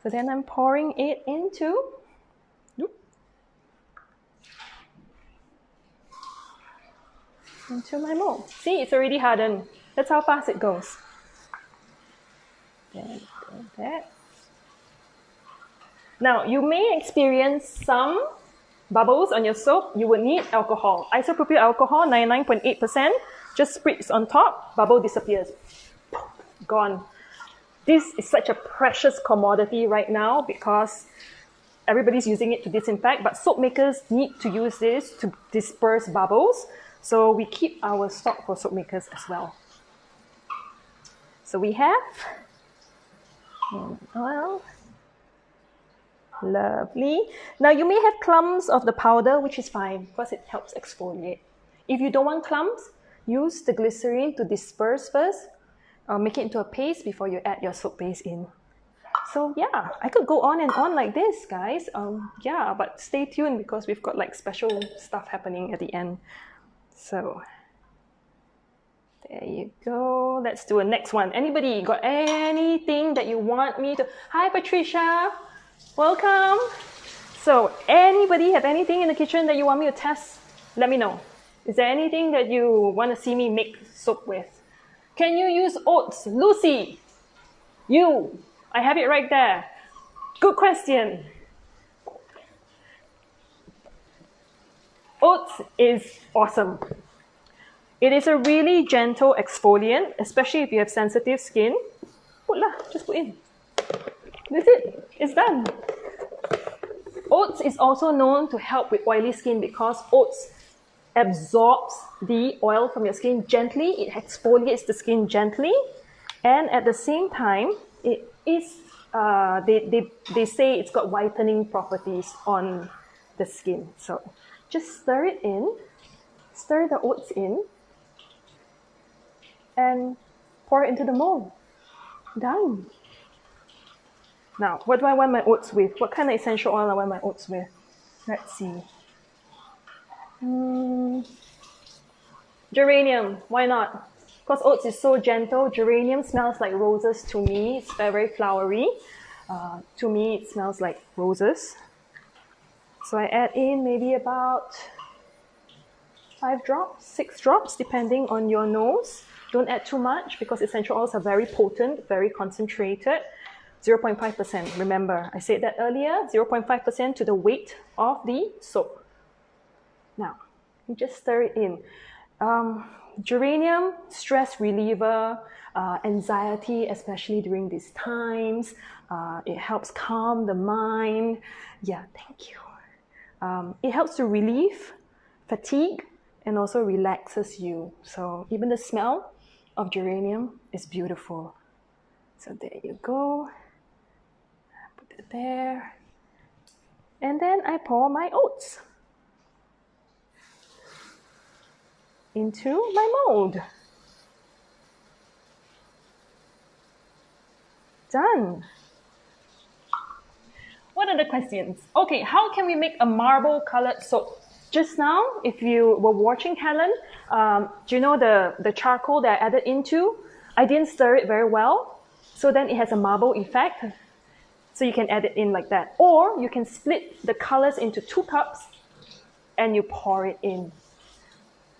So then I'm pouring it into my mold. See, it's already hardened. That's how fast it goes. Then do that. Now, you may experience some bubbles on your soap. You would need alcohol. Isopropyl alcohol, 99.8%. Just spritz on top, bubble disappears. Gone. This is such a precious commodity right now because everybody's using it to disinfect, but soap makers need to use this to disperse bubbles. So we keep our stock for soap makers as well. So we have oil. Lovely. Now you may have clumps of the powder, which is fine because it helps exfoliate. If you don't want clumps, use the glycerine to disperse first. Make it into a paste before you add your soap base in. So yeah, I could go on and on like this, guys. Yeah, but stay tuned because we've got like special stuff happening at the end. So there you go. Let's do a next one. Anybody got anything that you want me to? Hi, Patricia. Welcome. So anybody have anything in the kitchen that you want me to test? Let me know. Is there anything that you want to see me make soap with? Can you use oats? Lucy, you. I have it right there. Good question. Oats is awesome. It is a really gentle exfoliant, especially if you have sensitive skin. Put lah, just put in. That's it. It's done. Oats is also known to help with oily skin because oats absorbs the oil from your skin gently. It exfoliates the skin gently. And at the same time, it is they say it's got whitening properties on the skin. So just stir it in, stir the oats in, and pour it into the mold. Done. Now, what do I want my oats with? What kind of essential oil I want my oats with? Let's see. Geranium, why not? Because oats is so gentle. Geranium smells like roses to me. It's very, very flowery. To me, it smells like roses. So I add in maybe about 5 drops, 6 drops, depending on your nose. Don't add too much because essential oils are very potent, very concentrated. 0.5%. Remember, I said that earlier, 0.5% to the weight of the soap. Now, you just stir it in. Geranium, stress reliever, anxiety, especially during these times. It helps calm the mind. Yeah, thank you. It helps to relieve fatigue and also relaxes you. So even the smell of geranium is beautiful. So there you go. Put it there. And then I pour my oats into my mold. Done. What are the questions? Okay, how can we make a marble colored soap? Just now, if you were watching Helen, do you know the charcoal that I added into? I didn't stir it very well, so then it has a marble effect. So you can add it in like that. Or you can split the colors into 2 cups and you pour it in.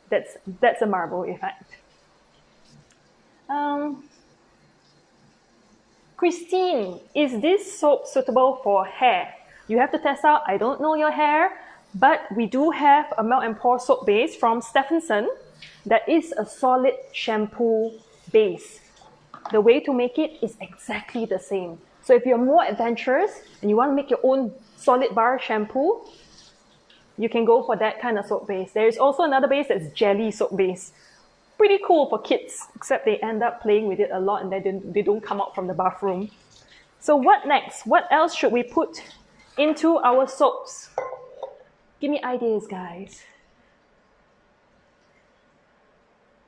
That's a marble effect. Christine, is this soap suitable for hair? You have to test out. I don't know your hair, but we do have a melt and pour soap base from Stephenson that is a solid shampoo base. The way to make it is exactly the same. So if you're more adventurous and you want to make your own solid bar shampoo, you can go for that kind of soap base. There's also another base that's jelly soap base. Pretty cool for kids, except they end up playing with it a lot and they don't come out from the bathroom. So what next? What else should we put into our soaps? Give me ideas, guys.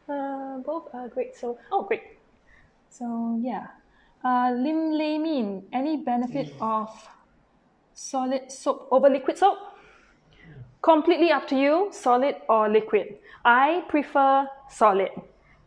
Both are great. So, great. So yeah. Lim Lei Min, any benefit of solid soap over liquid soap? Completely up to you, solid or liquid. I prefer solid.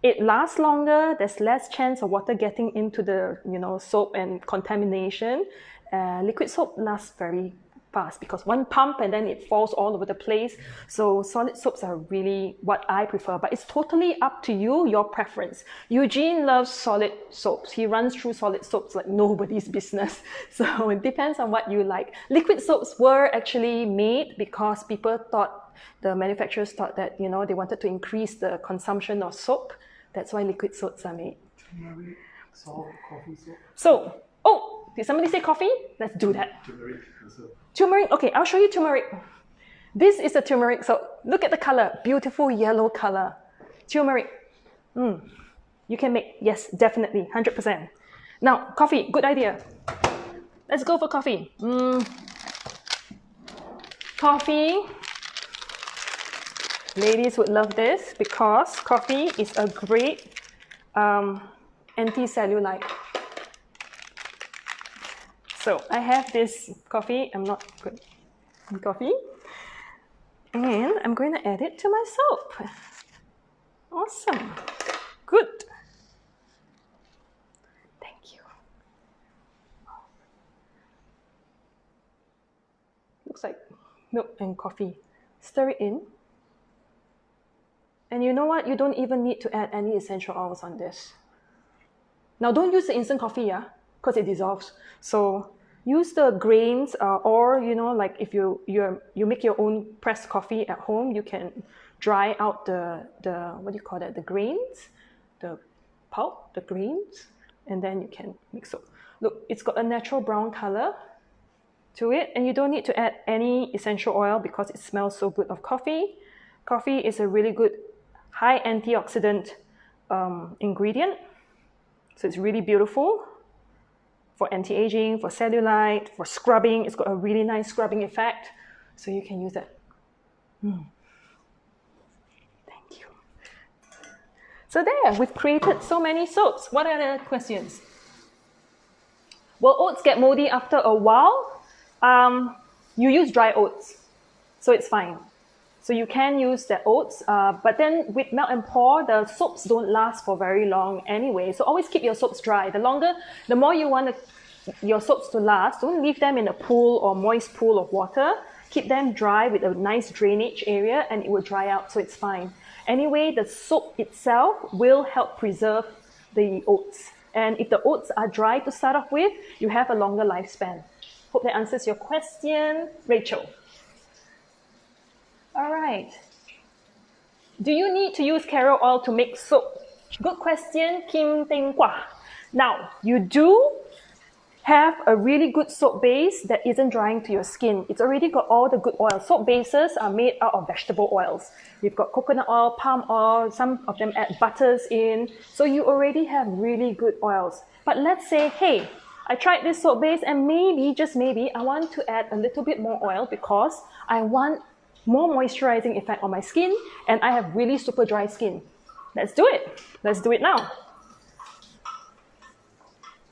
It lasts longer. There's less chance of water getting into the soap and contamination. Liquid soap lasts very fast because one pump and then it falls all over the place. So solid soaps are really what I prefer, but it's totally up to you, your preference. Eugene loves solid soaps. He runs through solid soaps like nobody's business. So it depends on what you like. Liquid soaps were actually made because the manufacturers thought that, they wanted to increase the consumption of soap. That's why liquid soaps are made. Turmeric, salt, coffee soap. So, did somebody say coffee? Let's do that. Turmeric, okay, I'll show you turmeric. This is the turmeric soap. Look at the color, beautiful yellow color. Turmeric. You can make, yes, definitely, 100%. Now, coffee, good idea. Let's go for coffee. Coffee. Ladies would love this because coffee is a great anti-cellulite. So I have this coffee. I'm not good in coffee. And I'm going to add it to my soap. Awesome. Good. Thank you. Looks like milk and coffee. Stir it in. And you know what? You don't even need to add any essential oils on this. Now don't use the instant coffee, yeah? Because it dissolves. So use the grains, or like if you make your own pressed coffee at home, you can dry out the what do you call that? The grains, the pulp, the grains, and then you can mix it. Look, it's got a natural brown color to it, and you don't need to add any essential oil because it smells so good of coffee. Coffee is a really good high antioxidant ingredient, so it's really beautiful for anti-aging, for cellulite, for scrubbing. It's got a really nice scrubbing effect, so you can use that. Thank you. So there, we've created so many soaps. What are the questions? Will oats get moldy after a while? You use dry oats, so it's fine. So you can use the oats, but then with melt and pour, the soaps don't last for very long anyway. So always keep your soaps dry. The more you want your soaps to last, don't leave them in a pool or moist pool of water. Keep them dry with a nice drainage area and it will dry out, so it's fine. Anyway, the soap itself will help preserve the oats. And if the oats are dry to start off with, you have a longer lifespan. Hope that answers your question. Rachel. All right. Do you need to use carrier oil to make soap? Good question, Kim Teng Kwa. Now, you do have a really good soap base that isn't drying to your skin. It's already got all the good oils. Soap bases are made out of vegetable oils. You've got coconut oil, palm oil, some of them add butters in. So you already have really good oils. But let's say, hey, I tried this soap base and maybe, just maybe, I want to add a little bit more oil because I want more moisturizing effect on my skin and I have really super dry skin. Let's do it. Let's do it now.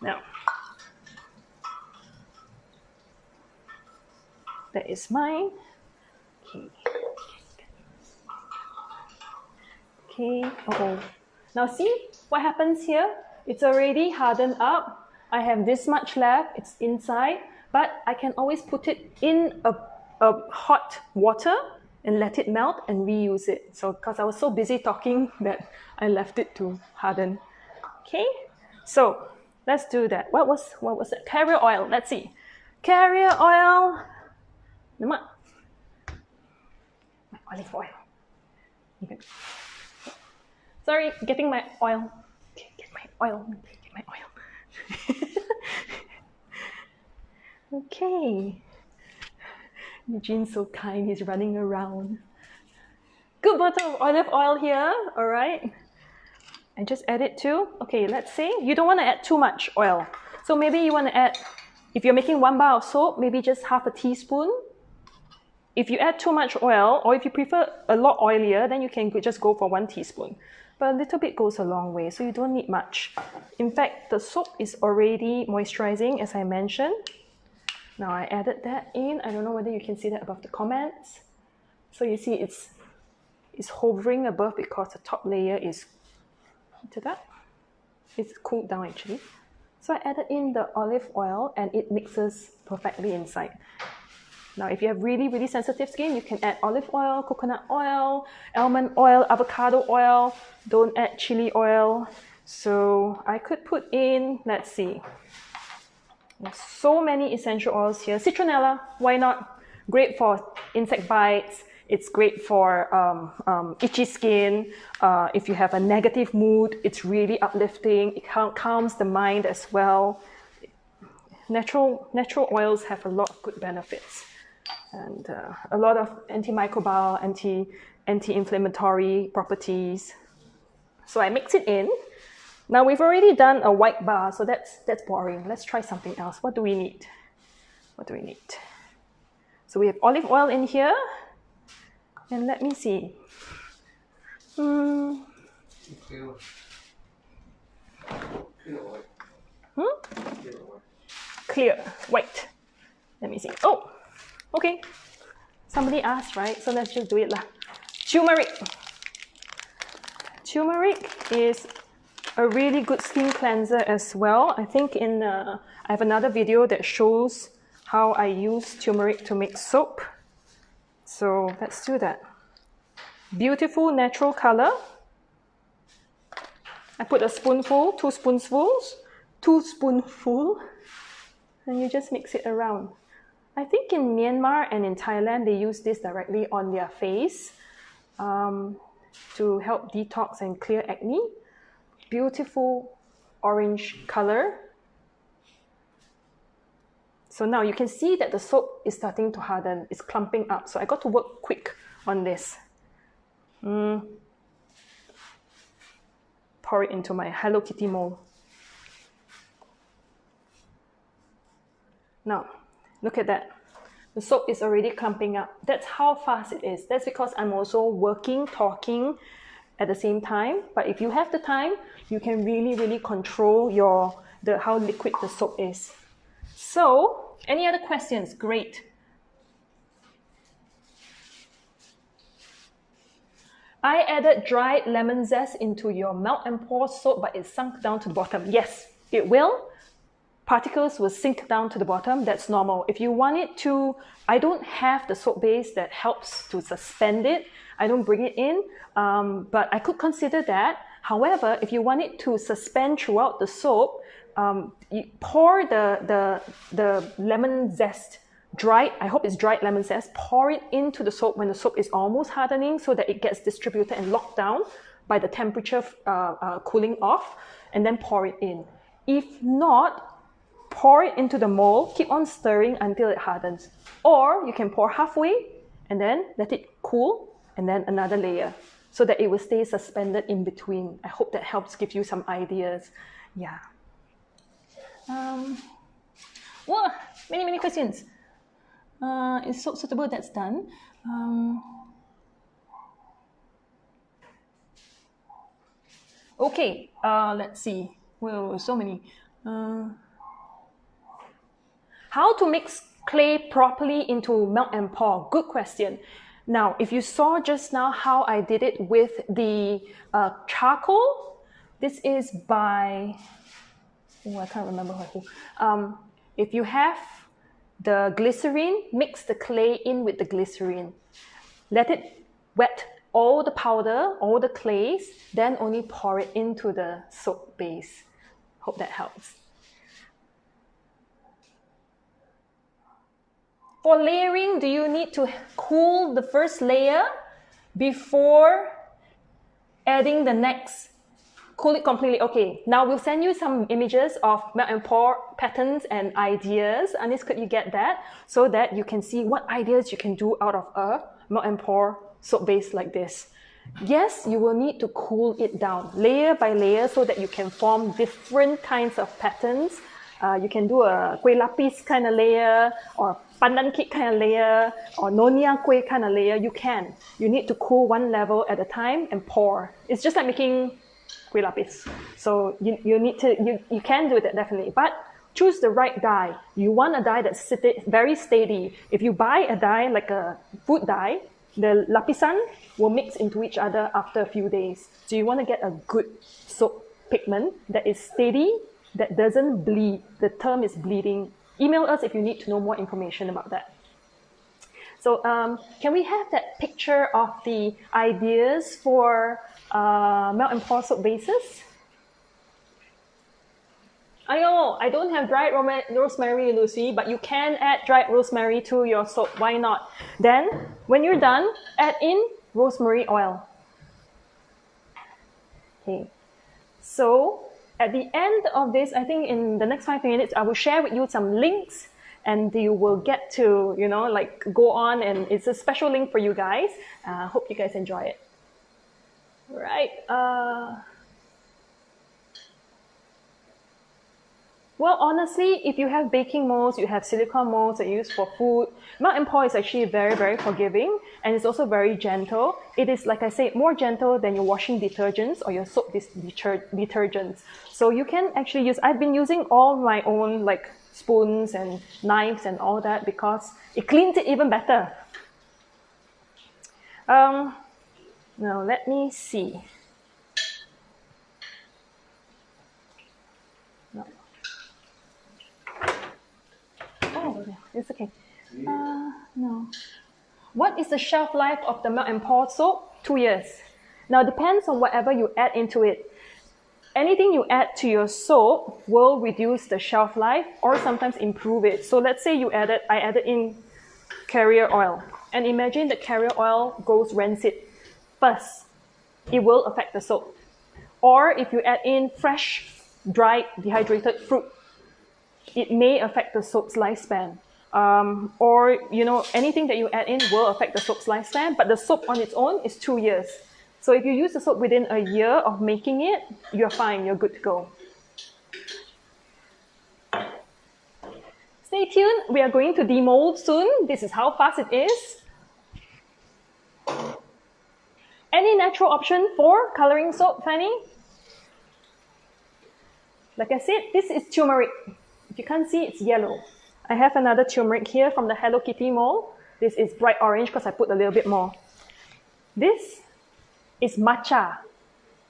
Now, that is mine. Okay. Uh-oh. Now see what happens here? It's already hardened up. I have this much left. It's inside, but I can always put it in a hot water and let it melt and reuse it. So because I was so busy talking that I left it to harden. Okay. So let's do that. What was it? Carrier oil. Let's see. Carrier oil. My olive oil. Okay. Sorry, getting my oil. Get my oil. Get my oil. Okay. Eugene's so kind. He's running around. Good bottle of olive oil here. All right. And just add it too. Okay, let's say you don't want to add too much oil. So maybe you want to add, if you're making 1 bar of soap, maybe just half a teaspoon. If you add too much oil, or if you prefer a lot oilier, then you can just go for 1 teaspoon. But a little bit goes a long way, so you don't need much. In fact, the soap is already moisturizing, as I mentioned. Now I added that in. I don't know whether you can see that above the comments. So you see it's hovering above because the top layer is heated up. It's cooled down actually. So I added in the olive oil and it mixes perfectly inside. Now, if you have really, really sensitive skin, you can add olive oil, coconut oil, almond oil, avocado oil. Don't add chili oil. So I could put in, let's see. There's so many essential oils here. Citronella, why not? Great for insect bites. It's great for itchy skin. If you have a negative mood, it's really uplifting. It calms the mind as well. Natural oils have a lot of good benefits. And a lot of antimicrobial, anti-inflammatory properties. So I mix it in. Now we've already done a white bar, so that's boring. Let's try something else. What do we need? So we have olive oil in here. And let me see. Clear, white. Let me see. Oh, okay. Somebody asked, right? So let's just do it lah. Turmeric. Turmeric is a really good skin cleanser as well. I think I have another video that shows how I use turmeric to make soap. So let's do that. Beautiful natural color. I put a spoonful, 2 spoonfuls, and you just mix it around. I think in Myanmar and in Thailand, they use this directly on their face to help detox and clear acne. Beautiful orange color. So now you can see that the soap is starting to harden. It's clumping up. So I got to work quick on this. Pour it into my Hello Kitty mold. Now, look at that. The soap is already clumping up. That's how fast it is. That's because I'm also working, talking at the same time. But if you have the time, you can really control how liquid the soap is. So, any other questions? Great. I added dried lemon zest into your melt and pour soap, but it sunk down to the bottom. Yes, it will. Particles will sink down to the bottom. That's normal. If you want it to, I don't have the soap base that helps to suspend it. I don't bring it in, but I could consider that. However, if you want it to suspend throughout the soap, you pour the lemon zest, dried, I hope it's dried lemon zest, pour it into the soap when the soap is almost hardening so that it gets distributed and locked down by the temperature cooling off, and then pour it in. If not, pour it into the mold, keep on stirring until it hardens. Or you can pour halfway and then let it cool and then another layer so that it will stay suspended in between. I hope that helps give you some ideas. Yeah. Well, many questions. Is soap suitable? That's done. Okay, let's see. Well, so many. How to mix clay properly into melt and pour? Good question. Now, if you saw just now how I did it with the charcoal, this is by, I can't remember who. If you have the glycerine, mix the clay in with the glycerine. Let it wet all the powder, all the clays, then only pour it into the soap base. Hope that helps. For layering, do you need to cool the first layer before adding the next? Cool it completely. Okay, now we'll send you some images of melt and pour patterns and ideas. Anis, could you get that? So that you can see what ideas you can do out of a melt and pour soap base like this. Yes, you will need to cool it down layer by layer so that you can form different kinds of patterns. You can do a kueh lapis kind of layer, or pandan cake kind of layer, or nonya kueh kind of layer. You can. You need to cool one level at a time and pour. It's just like making kueh lapis. So you can do that definitely, but choose the right dye. You want a dye that's very steady. If you buy a dye like a food dye, the lapisan will mix into each other after a few days. So you want to get a good soap pigment that is steady, that doesn't bleed. The term is bleeding. Email us if you need to know more information about that. So can we have that picture of the ideas for melt and pour soap bases? I know, I don't have dried rosemary, Lucy, but you can add dried rosemary to your soap. Why not? Then, when you're done, add in rosemary oil. Okay. So, at the end of this, I think in the next 5 minutes, I will share with you some links, and you will get to, go on, and it's a special link for you guys. Hope you guys enjoy it. Right. Well, honestly, if you have baking molds, you have silicone molds that you use for food, melt and pour is actually very, very forgiving, and it's also very gentle. It is, like I said, more gentle than your washing detergents or your soap detergents. So you can actually use, I've been using all my own spoons and knives and all that because it cleans it even better. Now, let me see. Oh, it's okay. No. What is the shelf life of the melt and pour soap? 2 years. Now, it depends on whatever you add into it. Anything you add to your soap will reduce the shelf life or sometimes improve it. So let's say I added in carrier oil. And imagine that carrier oil goes rancid first. It will affect the soap. Or if you add in fresh, dried, dehydrated fruit, it may affect the soap's lifespan. Or, anything that you add in will affect the soap's lifespan, but the soap on its own is 2 years. So if you use the soap within a year of making it, you're fine, you're good to go. Stay tuned. We are going to demold soon. This is how fast it is. Any natural option for coloring soap, Fanny? Like I said, this is turmeric. If you can't see, it's yellow. I have another turmeric here from the Hello Kitty mold. This is bright orange because I put a little bit more. This is matcha.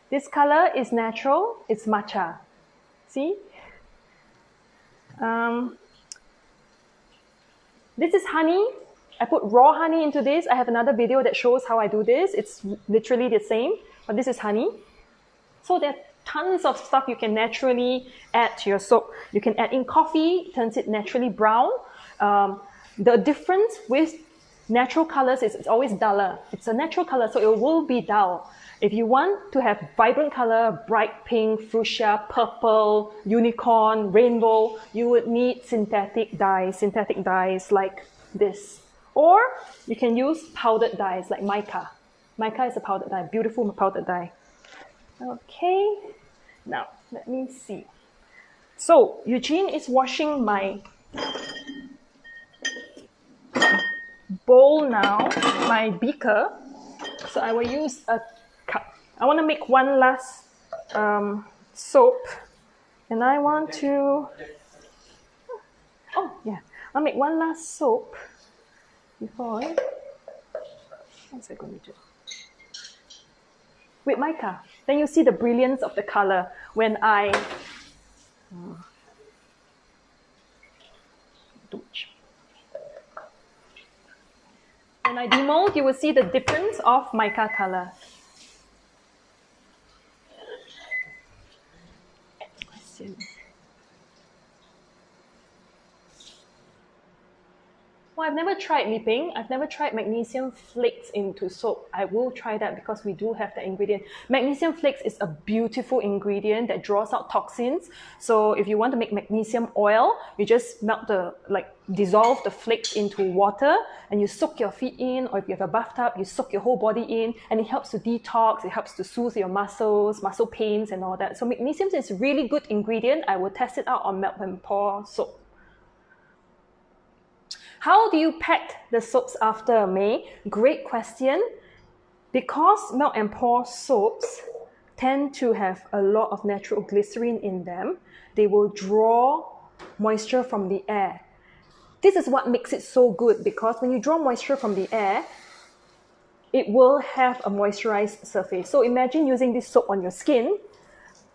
This color is natural. It's matcha. See? This is honey. I put raw honey into this. I have another video that shows how I do this. It's literally the same, but this is honey. So there are tons of stuff you can naturally add to your soap. You can add in coffee, it turns it naturally brown. The difference with natural colors is it's always duller. It's a natural color, so it will be dull. If you want to have vibrant color, bright pink, fuchsia, purple, unicorn, rainbow, you would need synthetic dyes like this. Or you can use powdered dyes like mica. Mica is a powdered dye, beautiful powdered dye. Okay, now let me see. So Eugene is washing my bowl now, my beaker. So I will use a cup. I want to make one last soap, and I want to. I'll make one last soap before. What's I going to do? With mica. Then you see the brilliance of the color when I. When I demold, you will see the difference of mica color. Well, I've never tried nipping. I've never tried magnesium flakes into soap. I will try that because we do have the ingredient. Magnesium flakes is a beautiful ingredient that draws out toxins. So if you want to make magnesium oil, you just dissolve the flakes into water and you soak your feet in, or if you have a bathtub, you soak your whole body in, and it helps to detox, it helps to soothe your muscles, muscle pains and all that. So magnesium is a really good ingredient. I will test it out on Melt and Pour soap. How do you pack the soaps after, May? Great question. Because Melt and Pour soaps tend to have a lot of natural glycerin in them, they will draw moisture from the air. This is what makes it so good, because when you draw moisture from the air, it will have a moisturized surface. So imagine using this soap on your skin.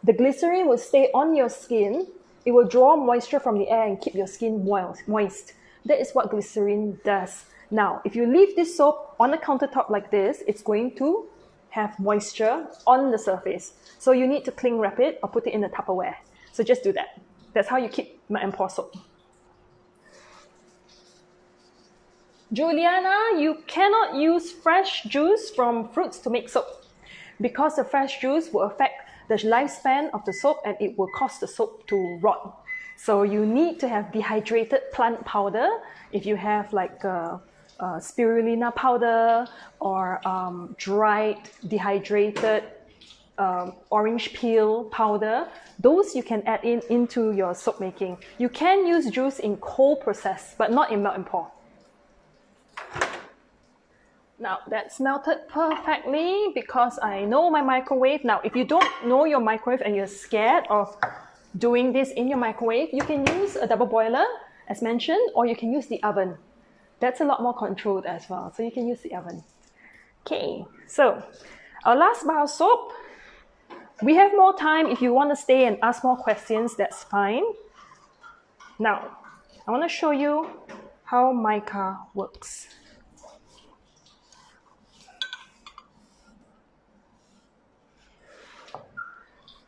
The glycerin will stay on your skin. It will draw moisture from the air and keep your skin moist. That is what glycerin does. Now, if you leave this soap on a countertop like this, it's going to have moisture on the surface. So you need to cling wrap it or put it in a Tupperware. So just do that. That's how you keep Melt and Pour soap. Juliana, you cannot use fresh juice from fruits to make soap because the fresh juice will affect the lifespan of the soap and it will cause the soap to rot. So you need to have dehydrated plant powder. If you have like spirulina powder or dried dehydrated orange peel powder, those you can add into your soap making. You can use juice in cold process, but not in Melt and Pour. Now that's melted perfectly because I know my microwave. Now if you don't know your microwave and you're scared of doing this in your microwave, you can use a double boiler as mentioned, or you can use the oven. That's a lot more controlled as well, so you can use the oven. Okay, so our last bar of soap. We have more time. If you want to stay and ask more questions, that's fine. Now, I want to show you how mica works.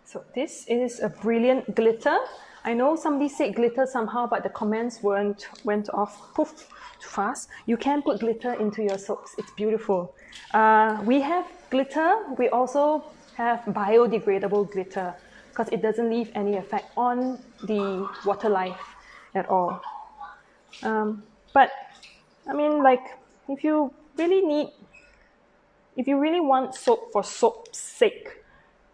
So this is a brilliant glitter. I know somebody said glitter somehow, but the comments went off poof too fast. You can put glitter into your soaps. It's beautiful. We have glitter. We also have biodegradable glitter because it doesn't leave any effect on the water life at all. But I mean, like, if you really want soap for soap's sake,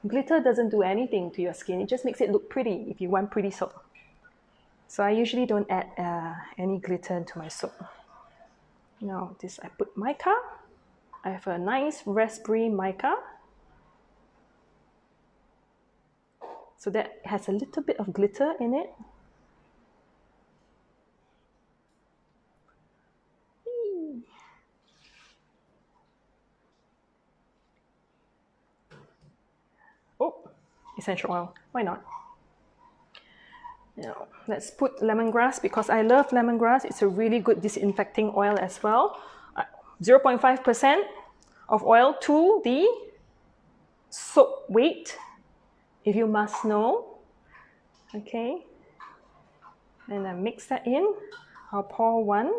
glitter doesn't do anything to your skin. It just makes it look pretty if you want pretty soap. So I usually don't add any glitter into my soap. Now this, I put mica. I have a nice raspberry mica. So that has a little bit of glitter in it. Oh, essential oil. Why not? Now, let's put lemongrass because I love lemongrass. It's a really good disinfecting oil as well. 0.5% of oil to the soap weight, if you must know. Okay. And I mix that in. I'll pour one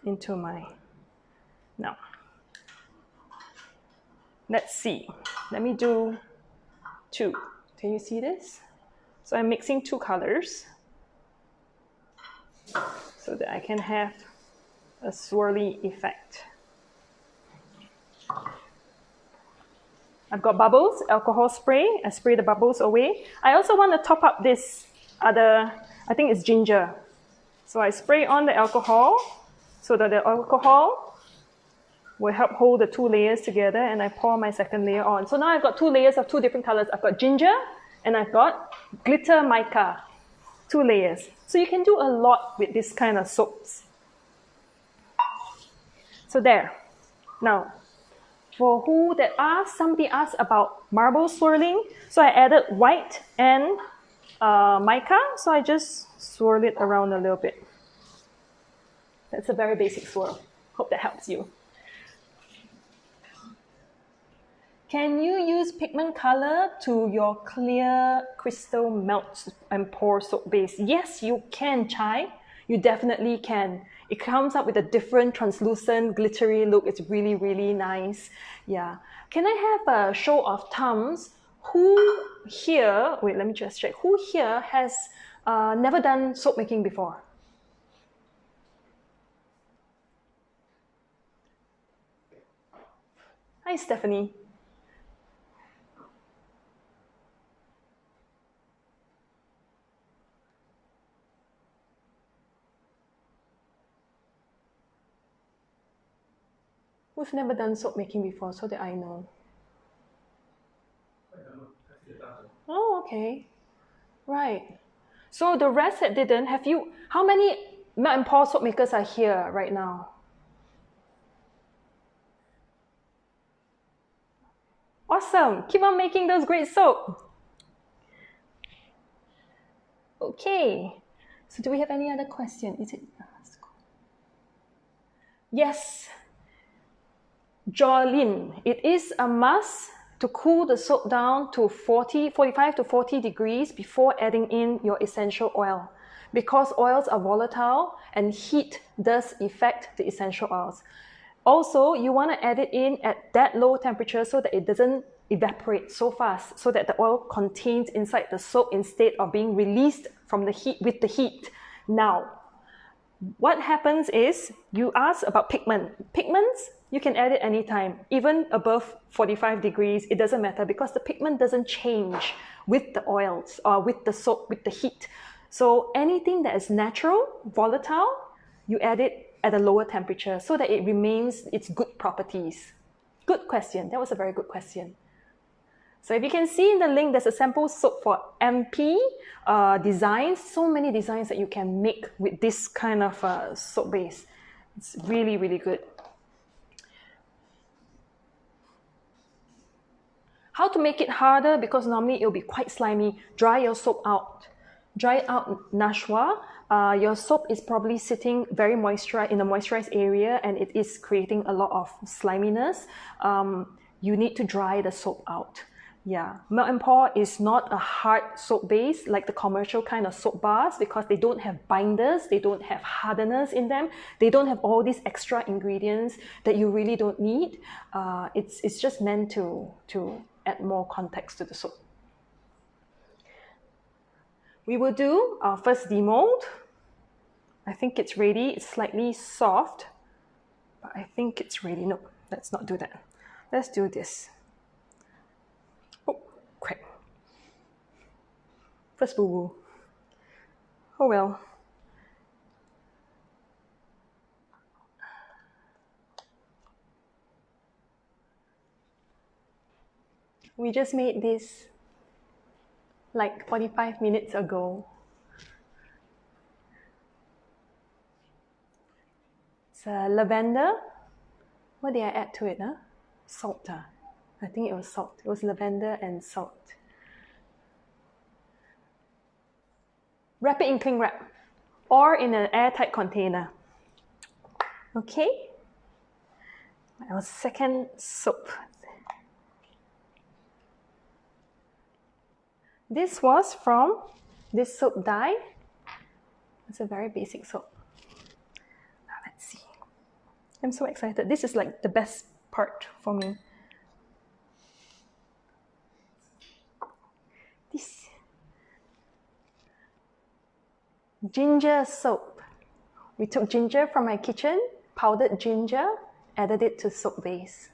into my... Now, let's see. Let me do two. Can you see this? So I'm mixing two colors so that I can have a swirly effect. I've got bubbles, alcohol spray. I spray the bubbles away. I also want to top up this other, I think it's ginger. So I spray on the alcohol so that the alcohol will help hold the two layers together, and I pour my second layer on. So now I've got two layers of two different colors. I've got ginger and I've got glitter mica, two layers. So you can do a lot with this kind of soaps. So there. Now, for who that asked, somebody asked about marble swirling. So I added white and mica. So I just swirl it around a little bit. That's a very basic swirl. Hope that helps you. Can you use pigment color to your clear crystal melt and pour soap base? Yes, you can, Chai. You definitely can. It comes up with a different translucent, glittery look. It's really, really nice. Yeah. Can I have a show of thumbs? Who here, wait, let me just check. Who here has never done soap making before? Hi, Stephanie. Who's never done soap making before, so that I know? Oh, okay. Right. So the rest that didn't, have you, how many melt and pour soap makers are here right now? Awesome. Keep on making those great soap. Okay. So do we have any other question? Is it? Yes. Jolene, it is a must to cool the soap down to 45 to 40 degrees before adding in your essential oil, because oils are volatile and heat does affect the essential oils. Also, you want to add it in at that low temperature so that it doesn't evaporate so fast, so that the oil contains inside the soap instead of being released from the heat with the heat. Now, what happens is, you ask about pigment. Pigments, you can add it anytime, even above 45 degrees, it doesn't matter because the pigment doesn't change with the oils or with the soap, with the heat. So anything that is natural, volatile, you add it at a lower temperature so that it remains its good properties. Good question. That was a very good question. So if you can see in the link, there's a sample soap for MP designs. So many designs that you can make with this kind of soap base. It's really, really good. How to make it harder? Because normally it'll be quite slimy. Dry your soap out. Dry it out, Nashwa. Your soap is probably sitting very moisturized in a moisturized area, and it is creating a lot of sliminess. You need to dry the soap out. Yeah, melt and pour is not a hard soap base like the commercial kind of soap bars, because they don't have binders, they don't have hardeners in them, they don't have all these extra ingredients that you really don't need. It's just meant to add more context to the soap. We will do our first demold. I think it's ready. It's slightly soft, but I think it's ready. No, let's not do that. Let's do this. Oh, crap. First boo-boo. Oh well. We just made this like 45 minutes ago. It's lavender. What did I add to it? Huh? Salt. I think it was salt. It was lavender and salt. Wrap it in cling wrap or in an airtight container. Okay. Our second soap. This was from this soap dye. It's a very basic soap. Now let's see. I'm so excited. This is like the best part for me. This ginger soap. We took ginger from my kitchen, powdered ginger, added it to soap base.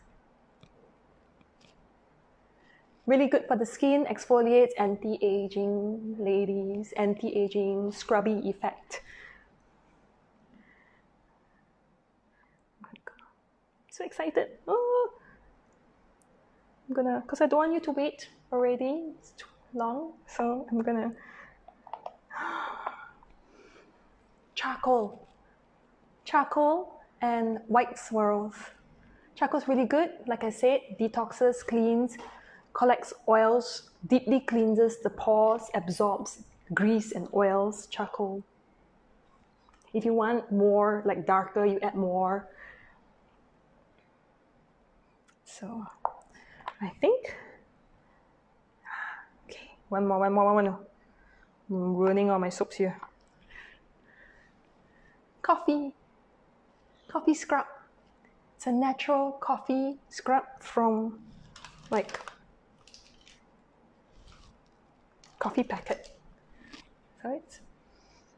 Really good for the skin, exfoliates, anti-aging, ladies, anti-aging, scrubby effect. So excited. Oh. I'm gonna, because I don't want you to wait already. It's too long. So I'm gonna. Charcoal. Charcoal and white swirls. Charcoal's really good. Like I said, detoxes, cleans, collects oils, deeply cleanses the pores, absorbs grease and oils. Charcoal. If you want more, like darker, you add more. So, I think. Okay, one more. I'm ruining all my soaps here. Coffee scrub. It's a natural coffee scrub from like coffee packet. So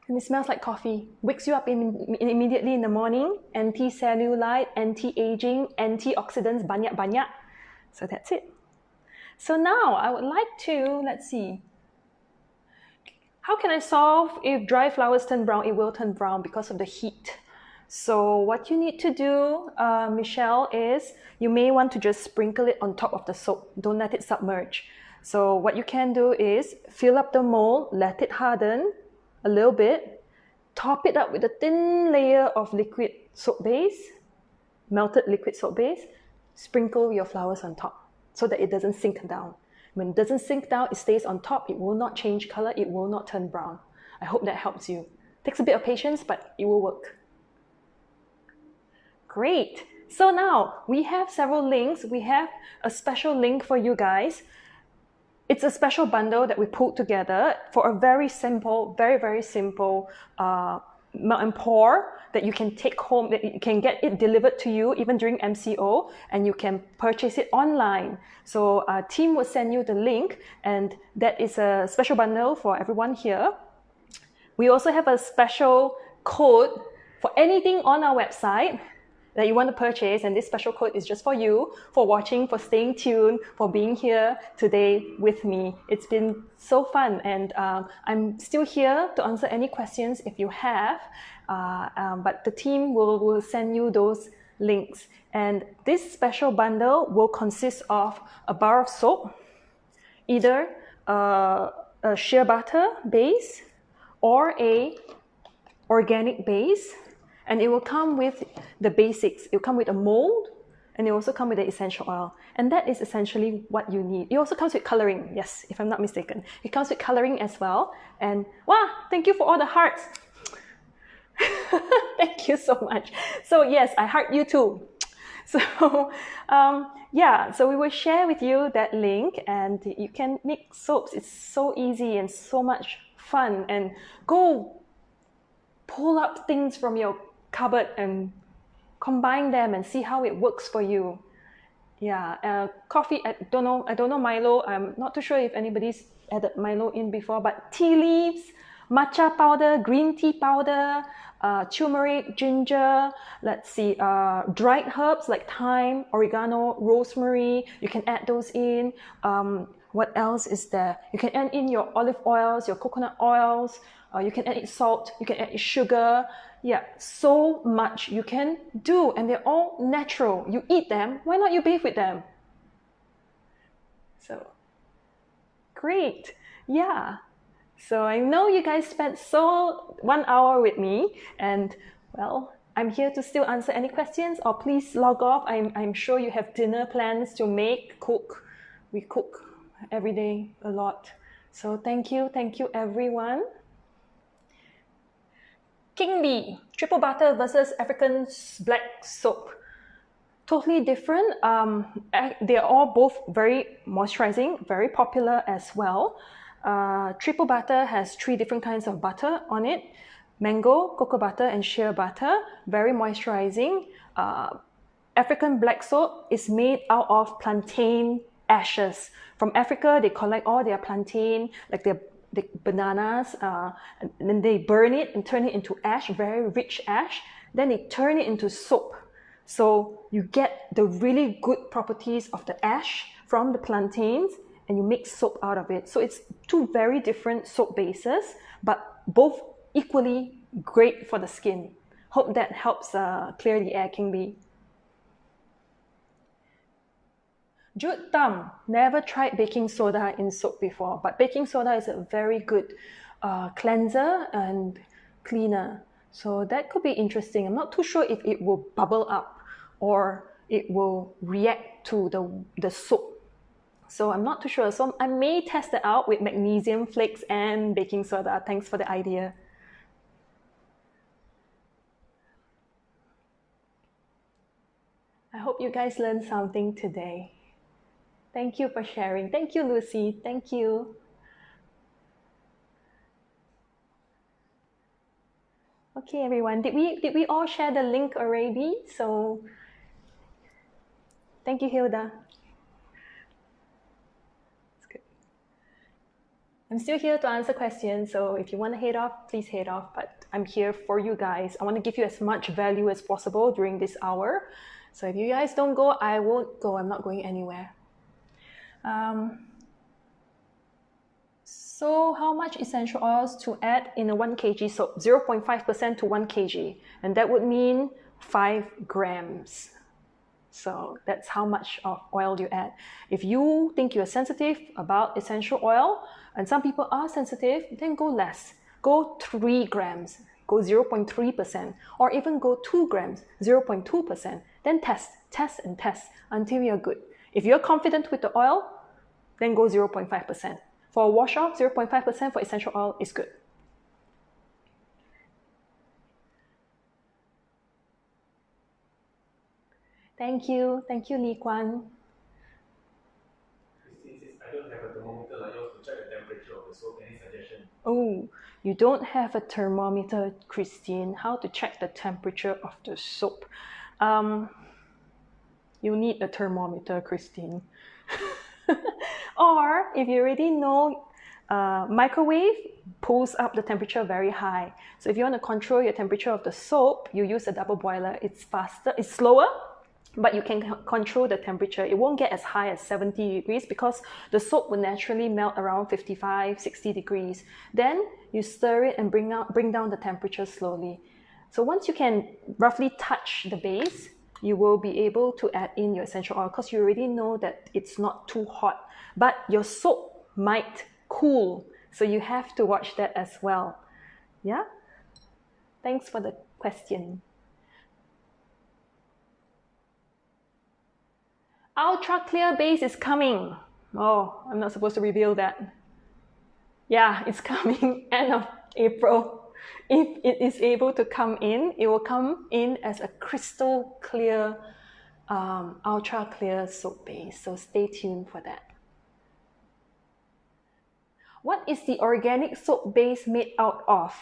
and it smells like coffee. Wakes you up immediately in the morning. Anti-cellulite, anti-aging, antioxidants, banyak. So that's it. So now I would like to, let's see. How can I solve if dry flowers turn brown? It will turn brown because of the heat. So what you need to do, Michelle, is you may want to just sprinkle it on top of the soap. Don't let it submerge. So what you can do is fill up the mold, let it harden a little bit, top it up with a thin layer of liquid soap base, melted liquid soap base, sprinkle your flowers on top so that it doesn't sink down. When it doesn't sink down, it stays on top. It will not change color. It will not turn brown. I hope that helps you. Takes a bit of patience, but it will work. Great. So now we have several links. We have a special link for you guys. It's a special bundle that we pulled together for a very simple, very simple melt and pour that you can take home, that you can get it delivered to you even during MCO, and you can purchase it online. So our team will send you the link, and that is a special bundle for everyone here. We also have a special code for anything on our website that you want to purchase, and this special code is just for you, for watching, for staying tuned, for being here today with me. It's been so fun, and I'm still here to answer any questions if you have, but the team will send you those links. And this special bundle will consist of a bar of soap, either a shea butter base or a organic base. And it will come with the basics. It will come with a mold, and it will also come with the essential oil. And that is essentially what you need. It also comes with coloring, yes, if I'm not mistaken. It comes with coloring as well. And wow, thank you for all the hearts. Thank you so much. So yes, I heart you too. So yeah, so we will share with you that link, and you can make soaps. It's so easy and so much fun. And go pull up things from your cupboard and combine them and see how it works for you. Yeah, coffee, I don't know Milo. I'm not too sure if anybody's added Milo in before, but tea leaves, matcha powder, green tea powder, turmeric, ginger, let's see, dried herbs like thyme, oregano, rosemary, you can add those in. What else is there? You can add in your olive oils, your coconut oils, you can add in salt, you can add in sugar. Yeah, so much you can do, and they're all natural. You eat them, why not you bathe with them? So, great. Yeah. So I know you guys spent 1 hour with me, and well, I'm here to still answer any questions, or please log off. I'm sure you have dinner plans to make, cook. We cook every day a lot. So thank you everyone. King Bee, triple butter versus African black soap. Totally different. They're all both very moisturizing, very popular as well. Triple butter has 3 different kinds of butter on it: mango, cocoa butter, and shea butter. Very moisturizing. African black soap is made out of plantain ashes. From Africa, they collect all their plantain, like the bananas, and then they burn it and turn it into ash, very rich ash. Then they turn it into soap. So you get the really good properties of the ash from the plantains, and you make soap out of it. So it's 2 very different soap bases, but both equally great for the skin. Hope that helps clear the air, King Bee. Jude Tam, never tried baking soda in soap before, but baking soda is a very good cleanser and cleaner. So that could be interesting. I'm not too sure if it will bubble up or it will react to the soap. So I'm not too sure. So I may test it out with magnesium flakes and baking soda. Thanks for the idea. I hope you guys learned something today. Thank you for sharing. Thank you, Lucy. Thank you. Okay, everyone. Did we all share the link already? So thank you, Hilda. That's good. I'm still here to answer questions, so if you want to head off, please head off. But I'm here for you guys. I want to give you as much value as possible during this hour. So if you guys don't go, I won't go. I'm not going anywhere. So how much essential oils to add in a 1 kg soap? 0.5% to 1 kg. And that would mean 5 grams. So that's how much of oil you add. If you think you're sensitive about essential oil, and some people are sensitive, then go less. Go 3 grams, go 0.3%, or even go 2 grams, 0.2%. Then test until you're good. If you're confident with the oil, then go 0.5%. For a wash off, 0.5% for essential oil is good. Thank you, Lee Kwan. Christine says, I don't have a thermometer like yours to check the temperature of the soap. Any suggestion? Oh, you don't have a thermometer, Christine. How to check the temperature of the soap? You need a thermometer, Christine. Or if you already know, microwave pulls up the temperature very high. So if you want to control your temperature of the soap, you use a double boiler. It's faster, it's slower, but you can control the temperature. It won't get as high as 70 degrees because the soap will naturally melt around 55, 60 degrees. Then you stir it and bring down the temperature slowly. So once you can roughly touch the base, you will be able to add in your essential oil because you already know that it's not too hot. But your soap might cool, so you have to watch that as well. Yeah? Thanks for the question. Ultra clear base is coming. Oh, I'm not supposed to reveal that. Yeah, it's coming end of April. If it is able to come in, it will come in as a crystal clear, ultra clear soap base. So stay tuned for that. What is the organic soap base made out of?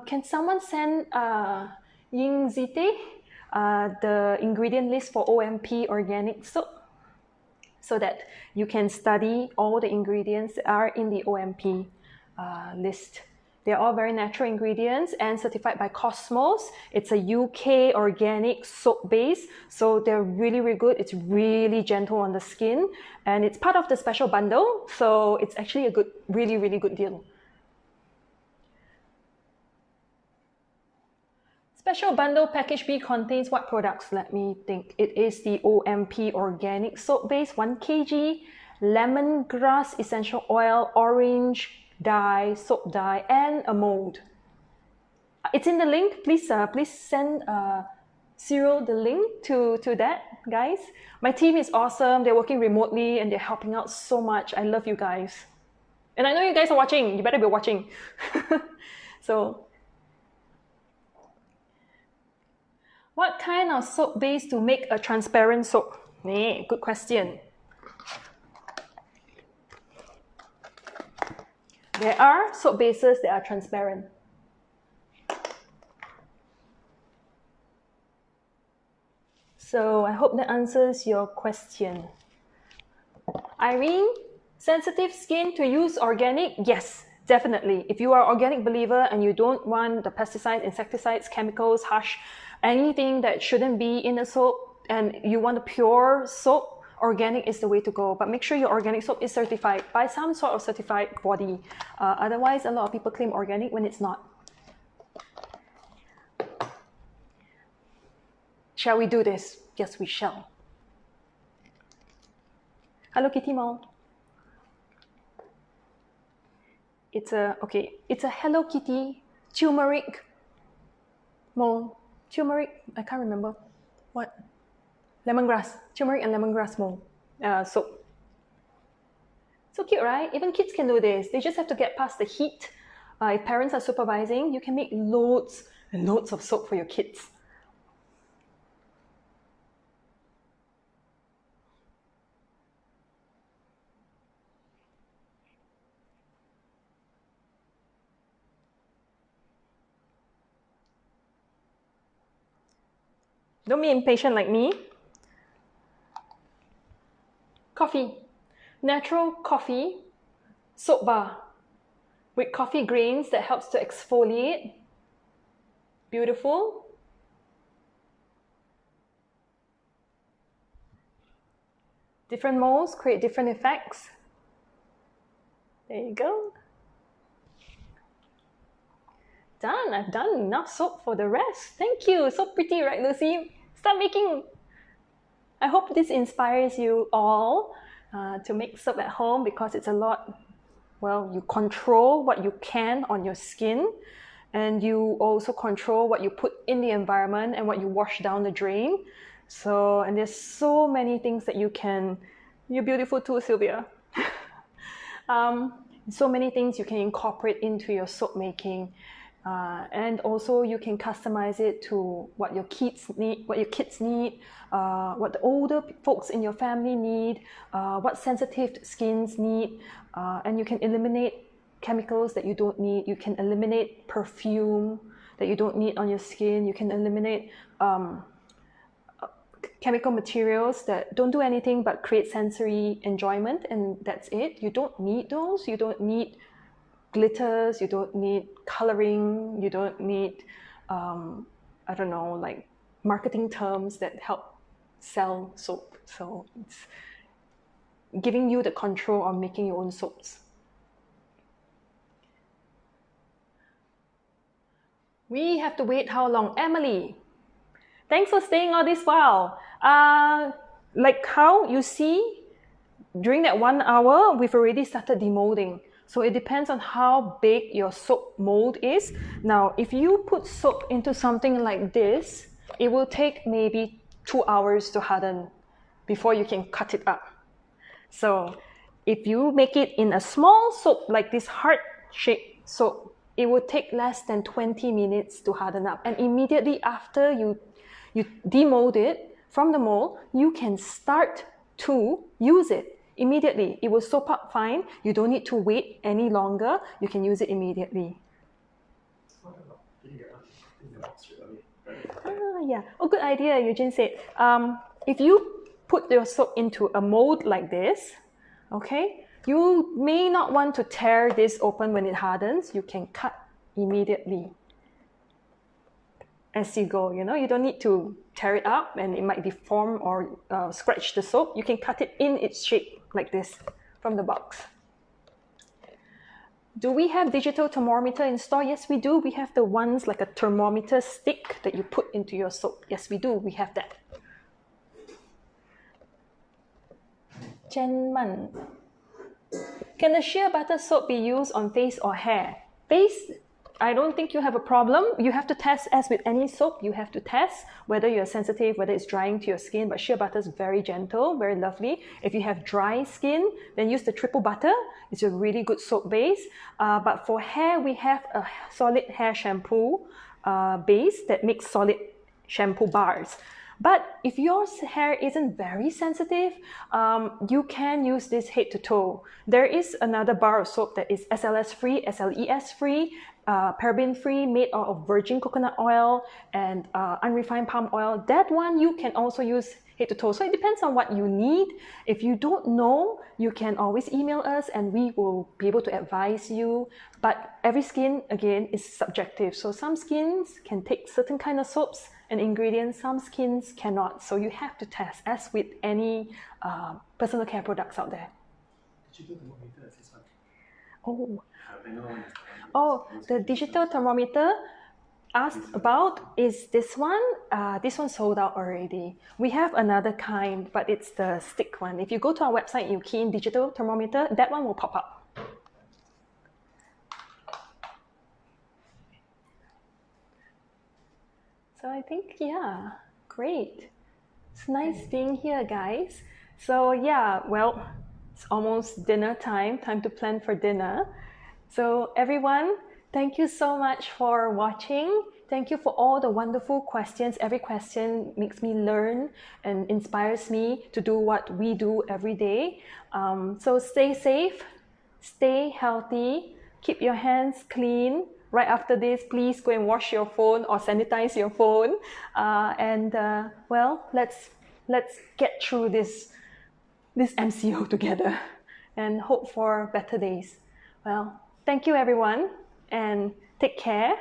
Can someone send Yein Zite the ingredient list for OMP organic soap so that you can study all the ingredients that are in the OMP list? They're all very natural ingredients and certified by Cosmos. It's a UK organic soap base, so they're really, really good. It's really gentle on the skin, and it's part of the special bundle, so it's actually a good, really, really good deal. Special bundle package B contains what products? Let me think. It is the OMP organic soap base, 1 kg, lemongrass essential oil, orange dye, soap dye, and a mold. It's in the link. Please send Cyril the link to that, guys. My team is awesome. They're working remotely and they're helping out so much. I love you guys. And I know you guys are watching. You better be watching. So, what kind of soap base to make a transparent soap? Good question. There are soap bases that are transparent. So I hope that answers your question. Irene, sensitive skin to use organic? Yes, definitely. If you are an organic believer and you don't want the pesticides, insecticides, chemicals, harsh, anything that shouldn't be in a soap, and you want a pure soap, organic is the way to go. But make sure your organic soap is certified by some sort of certified body. Otherwise, a lot of people claim organic when it's not. Shall we do this? Yes, we shall. Hello Kitty Mall. It's a Hello Kitty turmeric mold. Turmeric, I can't remember. What? Lemongrass. Turmeric and lemongrass mold soap. So cute, right? Even kids can do this. They just have to get past the heat. If parents are supervising, you can make loads and loads of soap for your kids. Don't be impatient like me. Coffee. Natural coffee soap bar with coffee grains that helps to exfoliate. Beautiful. Different molds create different effects. There you go. Done. I've done enough soap for the rest. Thank you. So pretty, right, Lucy? Start making. I hope this inspires you all to make soap at home, because it's a lot. Well, you control what you can on your skin, and you also control what you put in the environment and what you wash down the drain. So, and there's so many things that you can. You're beautiful too, Sylvia. So many things you can incorporate into your soap making. And also you can customize it to what your kids need, what the older folks in your family need, what sensitive skins need, and you can eliminate chemicals that you don't need. You can eliminate perfume that you don't need on your skin. You can eliminate chemical materials that don't do anything but create sensory enjoyment, and that's it. You don't need those. You don't need glitters, you don't need coloring, you don't need, I don't know, like marketing terms that help sell soap. So it's giving you the control on making your own soaps. We have to wait how long? Emily, thanks for staying all this while. Like how you see, during that 1 hour, we've already started demolding. So it depends on how big your soap mold is. Now, if you put soap into something like this, it will take maybe 2 hours to harden before you can cut it up. So if you make it in a small soap, like this heart-shaped soap, it will take less than 20 minutes to harden up. And immediately after you demold it from the mold, you can start to use it. Immediately, it will soap up fine. You don't need to wait any longer. You can use it immediately. Yeah. Oh, good idea, Eugene said. If you put your soap into a mold like this, okay, you may not want to tear this open when it hardens. You can cut immediately as you go. You don't need to tear it up and it might deform or scratch the soap. You can cut it in its shape like this from the box. Do we have digital thermometer in store? Yes, we do. We have the ones like a thermometer stick that you put into your soap. Yes, we do. We have that. Chen Man. Can the shea butter soap be used on face or hair? Face, I don't think you have a problem. You have to test, as with any soap, you have to test whether you're sensitive, whether it's drying to your skin. But shea butter is very gentle, very lovely. If you have dry skin, then use the triple butter. It's a really good soap base. But for hair, we have a solid hair shampoo base that makes solid shampoo bars. But if your hair isn't very sensitive, you can use this head to toe. There is another bar of soap that is SLS free, SLES free, paraben free, made out of virgin coconut oil and unrefined palm oil. That one you can also use head to toe. So it depends on what you need. If you don't know, you can always email us and we will be able to advise you. But every skin, again, is subjective. So some skins can take certain kind of soaps and ingredients, some skins cannot. So you have to test, as with any personal care products out there. Oh, the digital thermometer asked about is this one. This one sold out already. We have another kind, but it's the stick one. If you go to our website, you key in digital thermometer, that one will pop up. So I think, yeah, great. It's nice being here, guys. So yeah, well, it's almost dinner time to plan for dinner. So everyone, thank you so much for watching. Thank you for all the wonderful questions. Every question makes me learn and inspires me to do what we do every day. So stay safe, stay healthy, keep your hands clean. Right after this, please go and wash your phone or sanitize your phone. Well, let's get through this MCO together and hope for better days. Well, thank you everyone and take care.